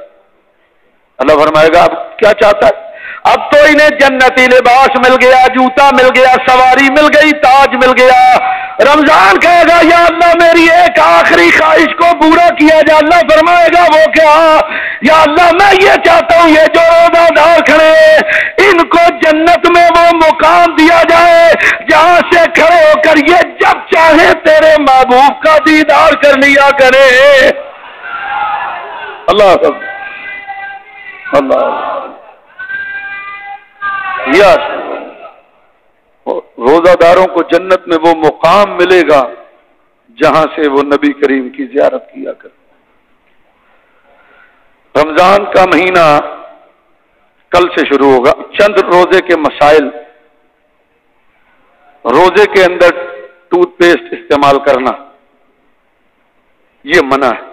اللہ فرمائے گا اب کیا چاہتا ہے؟ اب تو انہیں جنتی لباس مل گیا، جوتا مل گیا، سواری مل گئی، تاج مل گیا۔ رمضان کہے گا یا اللہ میری ایک آخری خواہش کو پورا کیا جائے، اللہ فرمائے گا وہ کیا؟ یا اللہ میں یہ چاہتا ہوں یہ جو روزہ دار کھڑے ان کو جنت میں وہ مقام دیا جائے جہاں سے کھڑے ہو کر یہ جب چاہے تیرے محبوب کا دیدار کر لیا کرے۔ اللہ اللہ یس، روزہ داروں کو جنت میں وہ مقام ملے گا جہاں سے وہ نبی کریم کی زیارت کیا کر۔ رمضان کا مہینہ کل سے شروع ہوگا، چند روزے کے مسائل۔ روزے کے اندر ٹوتھ پیسٹ استعمال کرنا یہ منع ہے۔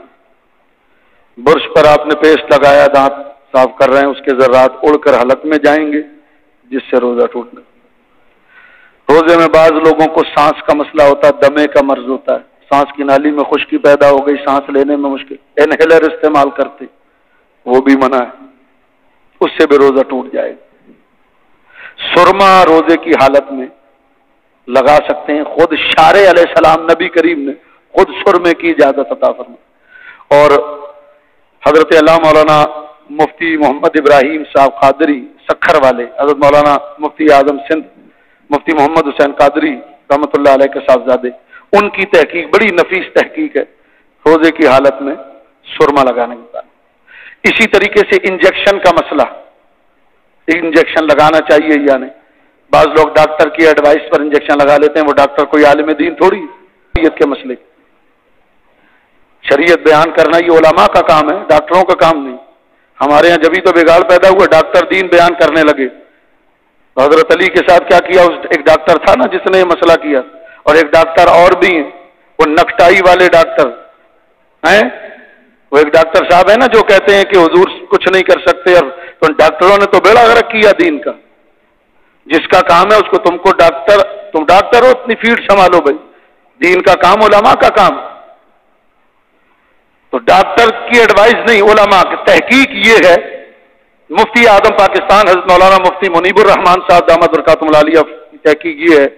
برش پر آپ نے پیسٹ لگایا، دانت صاف کر رہے ہیں، اس کے ذرات اڑ کر حلق میں جائیں گے جس سے روزہ ٹوٹنا۔ روزے میں بعض لوگوں کو سانس کا مسئلہ ہوتا ہے، دمے کا مرض ہوتا ہے، سانس کی نالی میں خشکی پیدا ہو گئی، سانس لینے میں مشکل، انہیلر استعمال کرتے، وہ بھی منع ہے، اس سے بھی روزہ ٹوٹ جائے گا۔ سرما روزے کی حالت میں لگا سکتے ہیں، خود شارع علیہ السلام نبی کریم نے خود سرمے کی اجازت عطا فرمائی، اور حضرت علامہ مولانا مفتی محمد ابراہیم صاحب قادری سکھر والے، حضرت مولانا مفتی اعظم سندھ مفتی محمد حسین قادری رحمۃ اللہ علیہ کے صاحبزادے، ان کی تحقیق بڑی نفیس تحقیق ہے روزے کی حالت میں سرما لگانے کا۔ اسی طریقے سے انجیکشن کا مسئلہ، انجیکشن لگانا چاہیے یا نہیں؟ بعض لوگ ڈاکٹر کی ایڈوائس پر انجیکشن لگا لیتے ہیں، وہ ڈاکٹر کوئی عالم دین تھوڑی، شریعت کے مسئلے، شریعت بیان کرنا یہ علماء کا کام ہے، ڈاکٹروں کا کام نہیں۔ ہمارے یہاں جبھی تو بگاڑ پیدا ہوا، ڈاکٹر دین بیان کرنے لگے۔ حضرت علی کے ساتھ کیا کیا؟ ایک ڈاکٹر تھا نا جس نے یہ مسئلہ کیا، اور ایک ڈاکٹر اور بھی ہیں، وہ نکٹائی والے ڈاکٹر ہیں، وہ ایک ڈاکٹر صاحب ہے نا جو کہتے ہیں کہ حضور کچھ نہیں کر سکتے، اور تو ڈاکٹروں نے تو بیڑا غرق کیا دین کا۔ جس کا کام ہے اس کو تم ڈاکٹر ہو اپنی فیلڈ سنبھالو بھائی، دین کا کام علماء کا کام۔ تو ڈاکٹر کی ایڈوائس نہیں، علماء کی تحقیق یہ ہے۔ مفتی اعظم پاکستان حضرت مولانا مفتی منیب الرحمان صاحب دامت برکاتہم العالیہ کی تحقیق یہ ہے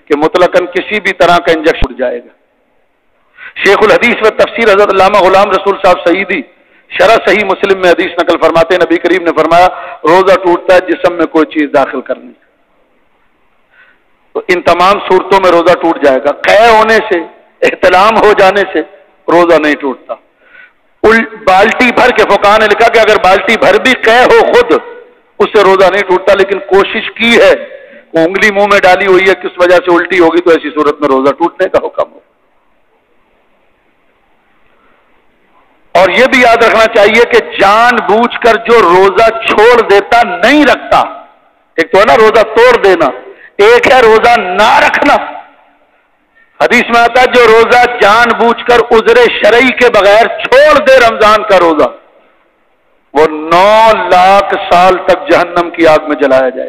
کہ مطلقاً کسی بھی طرح کا انجیکشن اٹھ جائے گا۔ شیخ الحدیث و تفسیر حضرت علامہ غلام رسول صاحب سعیدی شرح صحیح مسلم میں حدیث نقل فرماتے ہیں، نبی کریم نے فرمایا روزہ ٹوٹتا ہے جسم میں کوئی چیز داخل کرنے، تو ان تمام صورتوں میں روزہ ٹوٹ جائے گا۔ قے ہونے سے، احتلام ہو جانے سے روزہ نہیں ٹوٹتا۔ بالٹی بھر کے فقہاء نے لکھا کہ اگر بالٹی بھر بھی قے ہو خود، اس سے روزہ نہیں ٹوٹتا، لیکن کوشش کی ہے، وہ انگلی منہ میں ڈالی ہوئی ہے، کس وجہ سے الٹی ہوگی، تو ایسی صورت میں روزہ ٹوٹنے کا حکم ہو۔ اور یہ بھی یاد رکھنا چاہیے کہ جان بوجھ کر جو روزہ چھوڑ دیتا نہیں رکھتا، ایک تو ہے نا روزہ توڑ دینا، ایک ہے روزہ نہ رکھنا۔ حدیث میں آتا ہے جو روزہ جان بوجھ کر عذر شرعی کے بغیر چھوڑ دے رمضان کا روزہ، وہ 9 لاکھ سال تک جہنم کی آگ میں جلایا جائے۔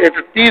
30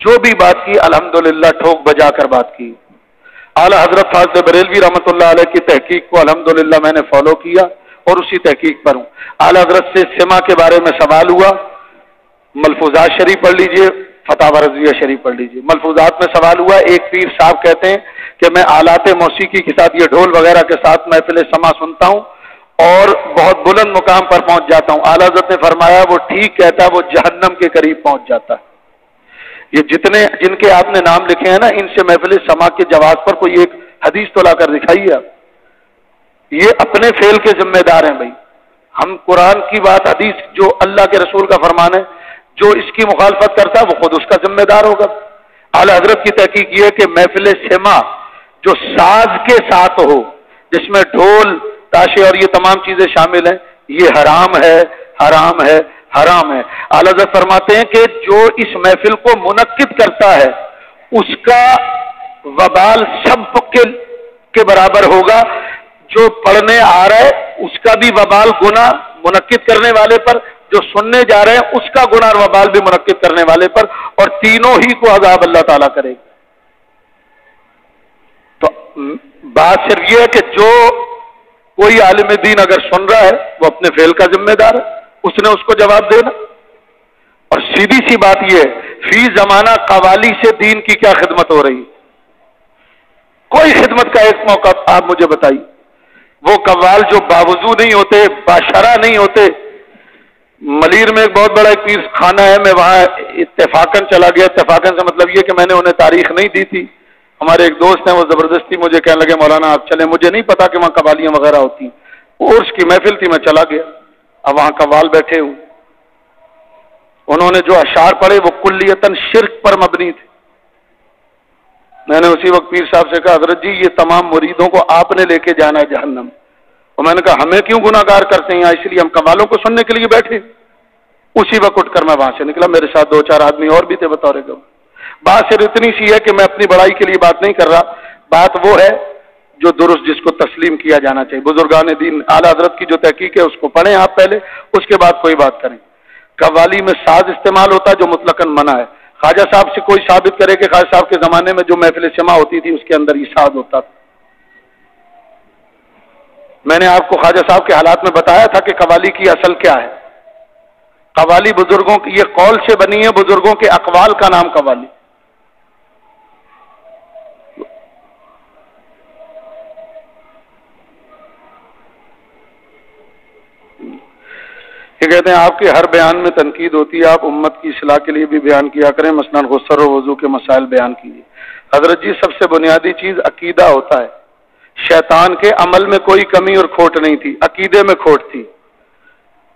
جو بھی بات کی الحمدللہ ٹھوک بجا کر بات کی. اعلیٰ حضرت فاضل بریلوی رحمۃ اللہ علیہ کی تحقیق کو الحمدللہ میں نے فالو کیا اور اسی تحقیق پر ہوں. اعلیٰ حضرت سے سما کے بارے میں سوال ہوا، ملفوظات شریف پڑھ لیجئے، فتاوی رضویہ شریف پڑھ لیجئے. ملفوظات میں سوال ہوا، ایک پیر صاحب کہتے ہیں کہ میں آلات موسیقی کے ساتھ، یہ ڈھول وغیرہ کے ساتھ محفل سما سنتا ہوں اور بہت بلند مقام پر پہنچ جاتا ہوں. اعلیٰ حضرت نے فرمایا وہ ٹھیک کہتا ہے، وہ جہنم کے قریب پہنچ جاتا ہے. یہ جن کے آپ نے نام لکھے ہیں نا، ان سے محفل سما کے جواز پر کوئی ایک حدیث تو لا کر دکھائیے آپ. یہ اپنے فعل کے ذمہ دار ہیں بھائی. ہم قرآن کی بات، حدیث جو اللہ کے رسول کا فرمان ہے، جو اس کی مخالفت کرتا ہے وہ خود اس کا ذمہ دار ہوگا. اعلیٰ حضرت کی تحقیق یہ ہے کہ محفل سما جو ساز کے ساتھ ہو، جس میں ڈھول تاشے اور یہ تمام چیزیں شامل ہیں، یہ حرام ہے، حرام ہے، حرام ہے. اعلیٰ حضرت فرماتے ہیں کہ جو اس محفل کو منعقد کرتا ہے اس کا وبال سب کے برابر ہوگا. جو پڑھنے آ رہا ہے اس کا بھی وبال گناہ منعقد کرنے والے پر، جو سننے جا رہے ہیں اس کا گناہ اور وبال بھی منعقد کرنے والے پر، اور تینوں ہی کو عذاب اللہ تعالیٰ کرے گا. تو بات صرف یہ ہے کہ جو کوئی عالم دین اگر سن رہا ہے وہ اپنے فعل کا ذمہ دار ہے، اس نے اس کو جواب دینا. اور سیدھی سی بات یہ ہے، فی زمانہ قوالی سے دین کی کیا خدمت ہو رہی؟ کوئی خدمت کا ایک موقع آپ مجھے بتائیے. وہ قوال جو باوضو نہیں ہوتے، باشرہ نہیں ہوتے. ملیر میں ایک بہت بڑا ایک پیر خانہ ہے، میں وہاں اتفاقاً چلا گیا. اتفاقاً سے مطلب یہ کہ میں نے انہیں تاریخ نہیں دی تھی. ہمارے ایک دوست ہیں، وہ زبردستی مجھے کہنے لگے مولانا آپ چلیں. مجھے نہیں پتا کہ وہاں قوالیاں وغیرہ ہوتی ہیں. عرس کی محفل تھی، میں چلا گیا. اب وہاں قوال بیٹھے ہوں، انہوں نے جو اشعار پڑھے وہ کلیتاً شرک پر مبنی تھے. میں نے اسی وقت پیر صاحب سے کہا حضرت جی یہ تمام مریدوں کو آپ نے لے کے جانا ہے جہنم. اور میں نے کہا ہمیں کیوں گناہگار کرتے ہیں، اس لیے ہم قوالوں کو سننے کے لیے بیٹھے. اسی وقت اٹھ کر میں وہاں سے نکلا. میرے ساتھ 2-4 آدمی اور بھی تھے بطور گواہ. بات صرف اتنی سی ہے کہ میں اپنی بڑائی کے لیے بات نہیں کر رہا. بات وہ ہے جو درست، جس کو تسلیم کیا جانا چاہیے. بزرگان دین اعلیٰ حضرت کی جو تحقیق ہے اس کو پڑھیں آپ پہلے، اس کے بعد کوئی بات کریں. قوالی میں ساز استعمال ہوتا ہے جو مطلقاً منع ہے. خواجہ صاحب سے کوئی ثابت کرے کہ خواجہ صاحب کے زمانے میں جو محفل سما ہوتی تھی اس کے اندر یہ ساز ہوتا تھا. میں نے آپ کو خواجہ صاحب کے حالات میں بتایا تھا کہ قوالی کی اصل کیا ہے. قوالی بزرگوں کی یہ قول سے بنی ہے، بزرگوں کے اقوال کا نام قوالی. یہ کہتے ہیں آپ کے ہر بیان میں تنقید ہوتی ہے، آپ امت کی اصلاح کے لیے بھی بیان کیا کریں، مثلاً غسل و وضو کے مسائل بیان کیجیے. حضرت جی سب سے بنیادی چیز عقیدہ ہوتا ہے. شیطان کے عمل میں کوئی کمی اور کھوٹ نہیں تھی، عقیدے میں کھوٹ تھی.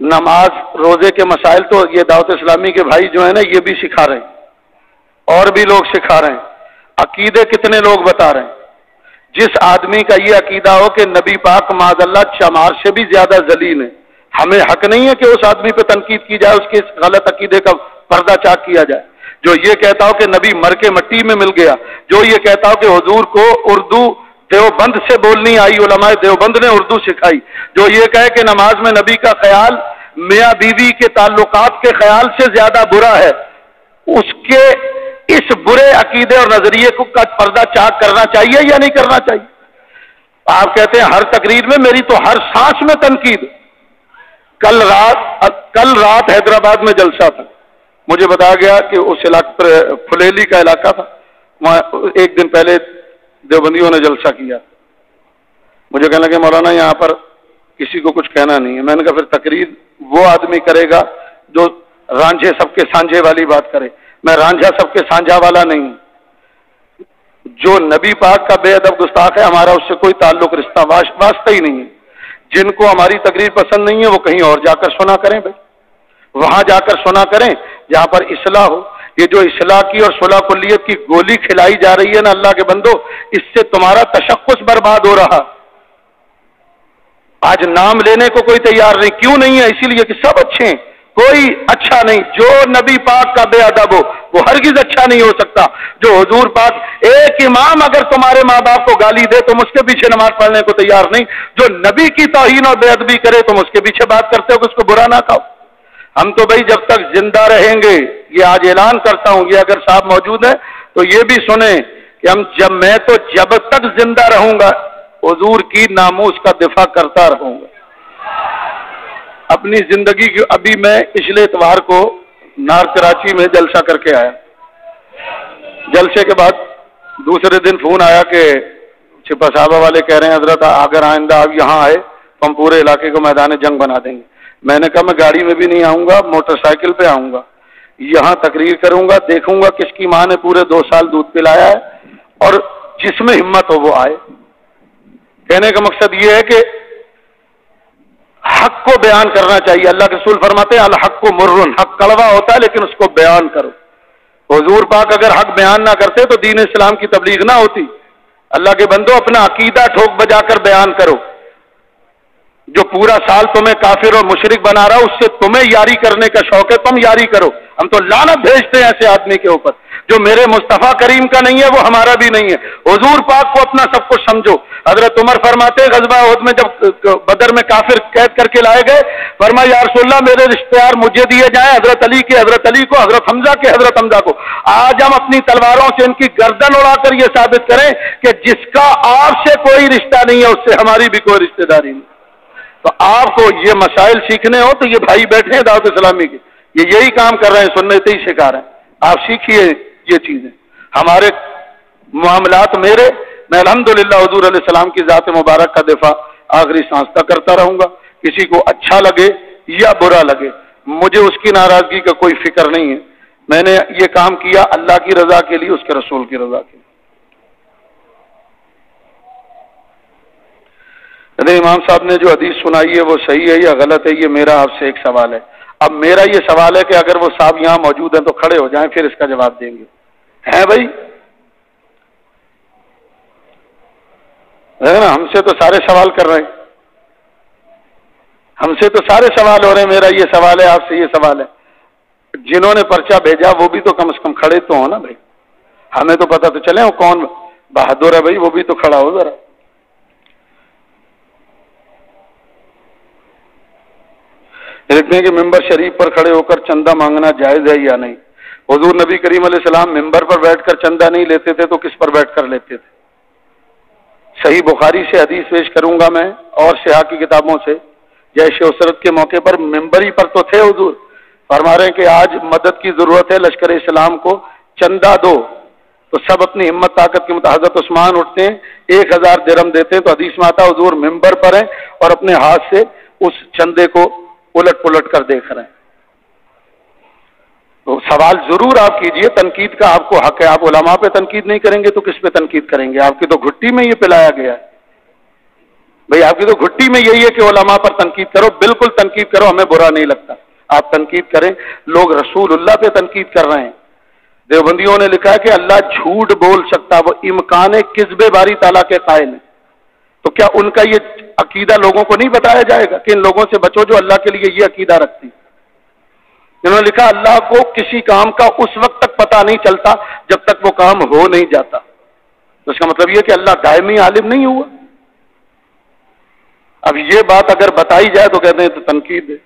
نماز روزے کے مسائل تو یہ دعوت اسلامی کے بھائی جو ہیں نا یہ بھی سکھا رہے ہیں اور بھی لوگ سکھا رہے ہیں. عقیدے کتنے لوگ بتا رہے ہیں. جس آدمی کا یہ عقیدہ ہو کہ نبی پاک معاذ اللہ چمار سے بھی زیادہ ذلیل ہے، ہمیں حق نہیں ہے کہ اس آدمی پہ تنقید کی جائے، اس کے غلط عقیدے کا پردہ چاک کیا جائے. جو یہ کہتا ہو کہ نبی مر کے مٹی میں مل گیا، جو یہ کہتا ہو کہ حضور کو اردو دیوبند سے بولنی آئی، علماء دیوبند نے اردو سکھائی، جو یہ کہے کہ نماز میں نبی کا خیال میاں بیوی کے تعلقات کے خیال سے زیادہ برا ہے، اس کے اس برے عقیدے اور نظریے کو کا پردہ چاک کرنا چاہیے یا نہیں کرنا چاہیے؟ آپ کہتے ہیں ہر تقریر میں، میری تو ہر سانس میں تنقید. کل رات حیدرآباد میں جلسہ تھا، مجھے بتایا گیا کہ اس علاقے پر پھلیلی کا علاقہ تھا، وہاں ایک دن پہلے دیوبندیوں نے جلسہ کیا. مجھے کہنے لگے مولانا یہاں پر کسی کو کچھ کہنا نہیں ہے. میں نے کہا پھر تقریر وہ آدمی کرے گا جو رانجھے سب کے سانجھے والی بات کرے. میں رانجھا سب کے سانجھا والا نہیں ہوں. جو نبی پاک کا بے ادب گستاخ ہے ہمارا اس سے کوئی تعلق رشتہ واسطہ ہی نہیں ہے. جن کو ہماری تقریر پسند نہیں ہے وہ کہیں اور جا کر سنا کریں بھائی، وہاں جا کر سنا کریں جہاں پر اصلاح ہو. یہ جو اصلاح کی اور صلح کلیت کی گولی کھلائی جا رہی ہے نا اللہ کے بندو، اس سے تمہارا تشخص برباد ہو رہا. آج نام لینے کو کوئی تیار نہیں. کیوں نہیں ہے؟ اسی لیے کہ سب اچھے ہیں، کوئی اچھا نہیں. جو نبی پاک کا بے ادب ہو وہ ہرگز اچھا نہیں ہو سکتا. جو حضور پاک، ایک امام اگر تمہارے ماں باپ کو گالی دے تم اس کے پیچھے نماز پڑھنے کو تیار نہیں. جو نبی کی توہین اور بے ادبی کرے تم اس کے پیچھے بات کرتے ہو کہ اس کو برا نہ کہو. ہم تو بھائی جب تک زندہ رہیں گے یہ آج اعلان کرتا ہوں، یہ اگر صاحب موجود ہے تو یہ بھی سنیں کہ میں تو جب تک زندہ رہوں گا حضور کی ناموس کا دفاع کرتا رہوں گا اپنی زندگی کی۔ ابھی میں پچھلے اتوار کو نار کراچی میں جلسہ کر کے آیا، جلسے کے بعد دوسرے دن فون آیا کہ چھپا صحابہ والے کہہ رہے ہیں حضرت اگر آئندہ آپ یہاں آئے تو ہم پورے علاقے کو میدان جنگ بنا دیں گے۔ میں نے کہا میں گاڑی میں بھی نہیں آؤں گا، موٹر سائیکل پہ آؤں گا، یہاں تقریر کروں گا، دیکھوں گا کس کی ماں نے پورے 2 سال دودھ پلایا ہے، اور جس میں ہمت ہو وہ آئے۔ کہنے کا مقصد یہ ہے کہ حق کو بیان کرنا چاہیے۔ اللہ کے رسول فرماتے ہیں الحق کو مرن، حق کڑوا ہوتا ہے لیکن اس کو بیان کرو۔ حضور پاک اگر حق بیان نہ کرتے تو دین اسلام کی تبلیغ نہ ہوتی۔ اللہ کے بندو اپنا عقیدہ ٹھوک بجا کر بیان کرو۔ جو پورا سال تمہیں کافر اور مشرک بنا رہا اس سے تمہیں یاری کرنے کا شوق ہے، تم یاری کرو۔ ہم تو لعنت بھیجتے ہیں ایسے آدمی کے اوپر جو میرے مصطفیٰ کریم کا نہیں ہے، وہ ہمارا بھی نہیں ہے۔ حضور پاک کو اپنا سب کچھ سمجھو۔ حضرت عمر فرماتے ہیں غزوہ احد میں جب بدر میں کافر قید کر کے لائے گئے، فرمایا یا رسول اللہ میرے رشتے دار مجھے دیے جائیں، حضرت علی کے حضرت علی کو، حضرت حمزہ کے حضرت حمزہ کو۔ آج ہم اپنی تلواروں سے ان کی گردن اڑا کر یہ ثابت کریں کہ جس کا آپ سے کوئی رشتہ نہیں ہے اس سے ہماری بھی کوئی رشتہ داری نہیں۔ تو آپ کو یہ مسائل سیکھنے ہو تو یہ بھائی بیٹھے ہیں دعوت اسلامی کے، یہ یہی کام کر رہے ہیں، سنت ہی سکھا رہے ہیں۔ آپ سیکھیے یہ چیزیں۔ ہمارے معاملات میں الحمدللہ حضور علیہ السلام کی ذات مبارک کا دفاع آخری سانس تک کرتا رہوں گا، کسی کو اچھا لگے یا برا لگے مجھے اس کی ناراضگی کا کوئی فکر نہیں ہے۔ میں نے یہ کام کیا اللہ کی رضا کے لیے، اس کے رسول کی رضا کے لیے۔ امام صاحب نے جو حدیث سنائی ہے وہ صحیح ہے یا غلط ہے، یہ میرا آپ سے ایک سوال ہے۔ اب میرا یہ سوال ہے کہ اگر وہ صاحب یہاں موجود ہیں تو کھڑے ہو جائیں، پھر اس کا جواب دیں گے۔ ہیں بھائی؟ ہے نا، ہم سے تو سارے سوال کر رہے ہیں، ہم سے تو سارے سوال ہو رہے ہیں۔ میرا یہ سوال ہے، آپ سے یہ سوال ہے۔ جنہوں نے پرچہ بھیجا وہ بھی تو کم از کم کھڑے تو ہو نا بھائی، ہمیں تو پتہ تو چلے وہ کون بہادر ہے بھائی، وہ بھی تو کھڑا ہو ذرا۔ دیکھتے ہیں کہ ممبر شریف پر کھڑے ہو کر چندہ مانگنا جائز ہے یا نہیں۔ حضور نبی کریم علیہ السلام ممبر پر بیٹھ کر چندہ نہیں لیتے تھے تو کس پر بیٹھ کر لیتے تھے؟ صحیح بخاری سے حدیث پیش کروں گا میں اور سیاح کی کتابوں سے۔ جیش عسرت کے موقع پر ممبری پر تو تھے حضور، فرما رہے ہیں کہ آج مدد کی ضرورت ہے، لشکر اسلام کو چندہ دو، تو سب اپنی ہمت طاقت کے مطابق حضرت عثمان اٹھتے ہیں 1000 درہم دیتے ہیں، تو حدیث میں آتا حضور ممبر پر ہیں اور اپنے ہاتھ سے اس چندے کو الٹ پلٹ کر دیکھ رہے ہیں۔ تو سوال ضرور آپ کیجئے، تنقید کا آپ کو حق ہے۔ آپ علماء پہ تنقید نہیں کریں گے تو کس پہ تنقید کریں گے؟ آپ کی تو گھٹی میں یہ پلایا گیا ہے بھئی، آپ کی تو گھٹی میں یہی ہے کہ علماء پر تنقید کرو۔ بالکل تنقید کرو، ہمیں برا نہیں لگتا، آپ تنقید کریں۔ لوگ رسول اللہ پہ تنقید کر رہے ہیں۔ دیوبندیوں نے لکھا ہے کہ اللہ جھوٹ بول سکتا، وہ امکان کذب باری تعالیٰ کے قائل ہیں، تو کیا ان کا یہ عقیدہ لوگوں کو نہیں بتایا جائے گا کہ ان لوگوں سے بچو جو اللہ کے لیے یہ عقیدہ رکھتے ہیں؟ انہوں نے لکھا اللہ کو کسی کام کا اس وقت تک پتہ نہیں چلتا جب تک وہ کام ہو نہیں جاتا، تو اس کا مطلب یہ کہ اللہ دائمی عالم نہیں ہوا۔ اب یہ بات اگر بتائی جائے تو کہتے ہیں تو تنقید ہے۔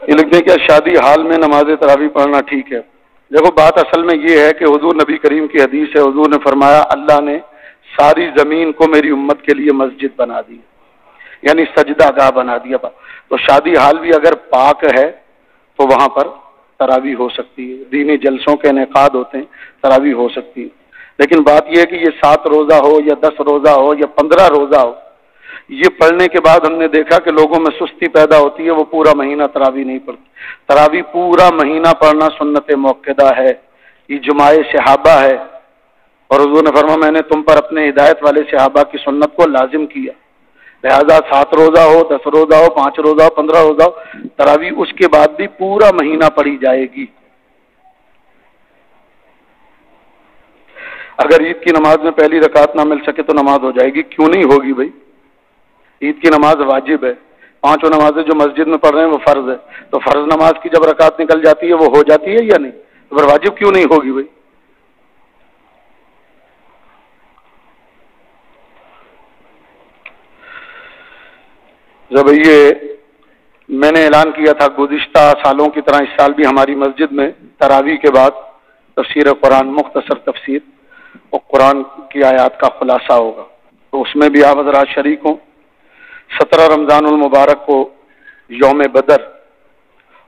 یہ لکھتے ہیں کہ شادی حال میں نماز تراویح پڑھنا ٹھیک ہے؟ دیکھو بات اصل میں یہ ہے کہ حضور نبی کریم کی حدیث ہے، حضور نے فرمایا اللہ نے ساری زمین کو میری امت کے لیے مسجد بنا دی، یعنی سجدہ گاہ بنا دیا۔ تو شادی حال بھی اگر پاک ہے تو وہاں پر تراویح ہو سکتی ہے، دینی جلسوں کے انعقاد ہوتے ہیں، تراویح ہو سکتی ہے۔ لیکن بات یہ ہے کہ یہ 7 روزہ ہو یا 10 روزہ ہو یا 15 روزہ ہو، یہ پڑھنے کے بعد ہم نے دیکھا کہ لوگوں میں سستی پیدا ہوتی ہے، وہ پورا مہینہ تراویح نہیں پڑھتی۔ تراویح پورا مہینہ پڑھنا سنت موقدہ ہے، اجماع صحابہ ہے، اور حضور نے فرمایا میں نے تم پر اپنے ہدایت والے صحابہ کی سنت کو لازم کیا، لہذا 7 روزہ ہو، 10 روزہ ہو، 5 روزہ ہو، 15 روزہ ہو، تراویح اس کے بعد بھی پورا مہینہ پڑھی جائے گی۔ اگر عید کی نماز میں پہلی رکعت نہ مل سکے تو نماز ہو جائے گی؟ کیوں نہیں ہوگی بھائی، عید کی نماز واجب ہے، 5 نمازیں جو مسجد میں پڑھ رہے ہیں وہ فرض ہے، تو فرض نماز کی جب رکعت نکل جاتی ہے وہ ہو جاتی ہے یا نہیں؟ تو پھر واجب کیوں نہیں ہوگی بھائی؟ جب یہ میں نے اعلان کیا تھا گزشتہ سالوں کی طرح اس سال بھی ہماری مسجد میں تراویح کے بعد تفسیر قرآن، مختصر تفسیر اور قرآن کی آیات کا خلاصہ ہوگا، تو اس میں بھی آپ حضرات شریک ہوں۔ 17 رمضان المبارک کو یوم بدر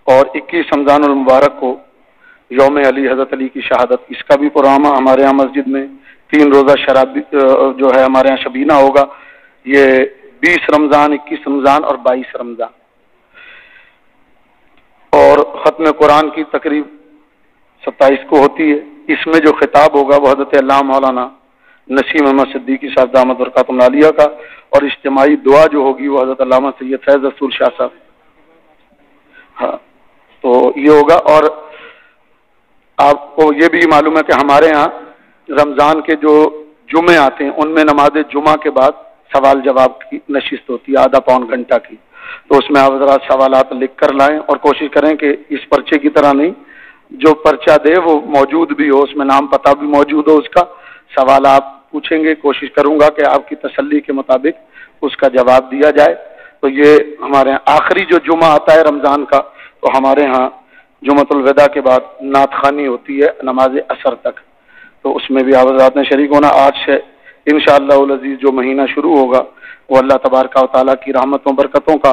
اور 21 رمضان المبارک کو یوم علی، حضرت علی کی شہادت، اس کا بھی پروگرام ہمارے ہاں مسجد میں 3 روزہ شرابی جو ہے ہمارے ہاں شبینہ ہوگا، یہ 20 رمضان، 21 رمضان اور 22 رمضان۔ اور ختم قرآن کی تقریب 27 کو ہوتی ہے، اس میں جو خطاب ہوگا وہ حضرت علامہ مولانا نسیم احمد صدیقی صاحب دامت برکاتہم العالیہ کا، اور اجتماعی دعا جو ہوگی وہ حضرت علامہ سید فیض رسول شاہ صاحب، ہاں تو یہ ہوگا۔ اور آپ کو یہ بھی معلوم ہے کہ ہمارے ہاں رمضان کے جو جمعے آتے ہیں ان میں نماز جمعہ کے بعد سوال جواب کی نشست ہوتی ہے آدھا پون گھنٹہ کی، تو اس میں آپ حضرات سوالات لکھ کر لائیں اور کوشش کریں کہ اس پرچے کی طرح نہیں، جو پرچہ دے وہ موجود بھی ہو، اس میں نام پتہ بھی موجود ہو، اس کا سوال آپ پوچھیں گے، کوشش کروں گا کہ آپ کی تسلی کے مطابق اس کا جواب دیا جائے۔ تو یہ ہمارے ہاں آخری جو جمعہ آتا ہے رمضان کا، تو ہمارے ہاں جمعۃ الوداع کے بعد نعت خوانی ہوتی ہے نماز عصر تک، تو اس میں بھی آپ حضرات نے شریک ہونا۔ آج سے انشاءاللہ العزیز جو مہینہ شروع ہوگا وہ اللہ تبارک و تعالیٰ کی رحمتوں برکتوں کا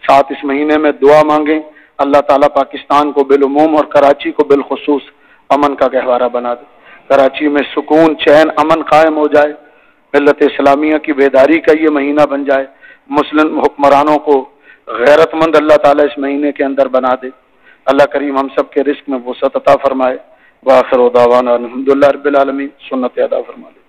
ساتھ اس مہینے میں دعا مانگیں، اللہ تعالیٰ پاکستان کو بالعموم اور کراچی کو بالخصوص امن کا گہوارہ بنا دے، کراچی میں سکون، چین، امن قائم ہو جائے، ملت اسلامیہ کی بیداری کا یہ مہینہ بن جائے، مسلم حکمرانوں کو غیرت مند اللہ تعالیٰ اس مہینے کے اندر بنا دے، اللہ کریم ہم سب کے رزق میں وسعت عطا فرمائے۔ وآخر دعوانا الحمدللہ رب العالمین، سنت ادا فرما دے۔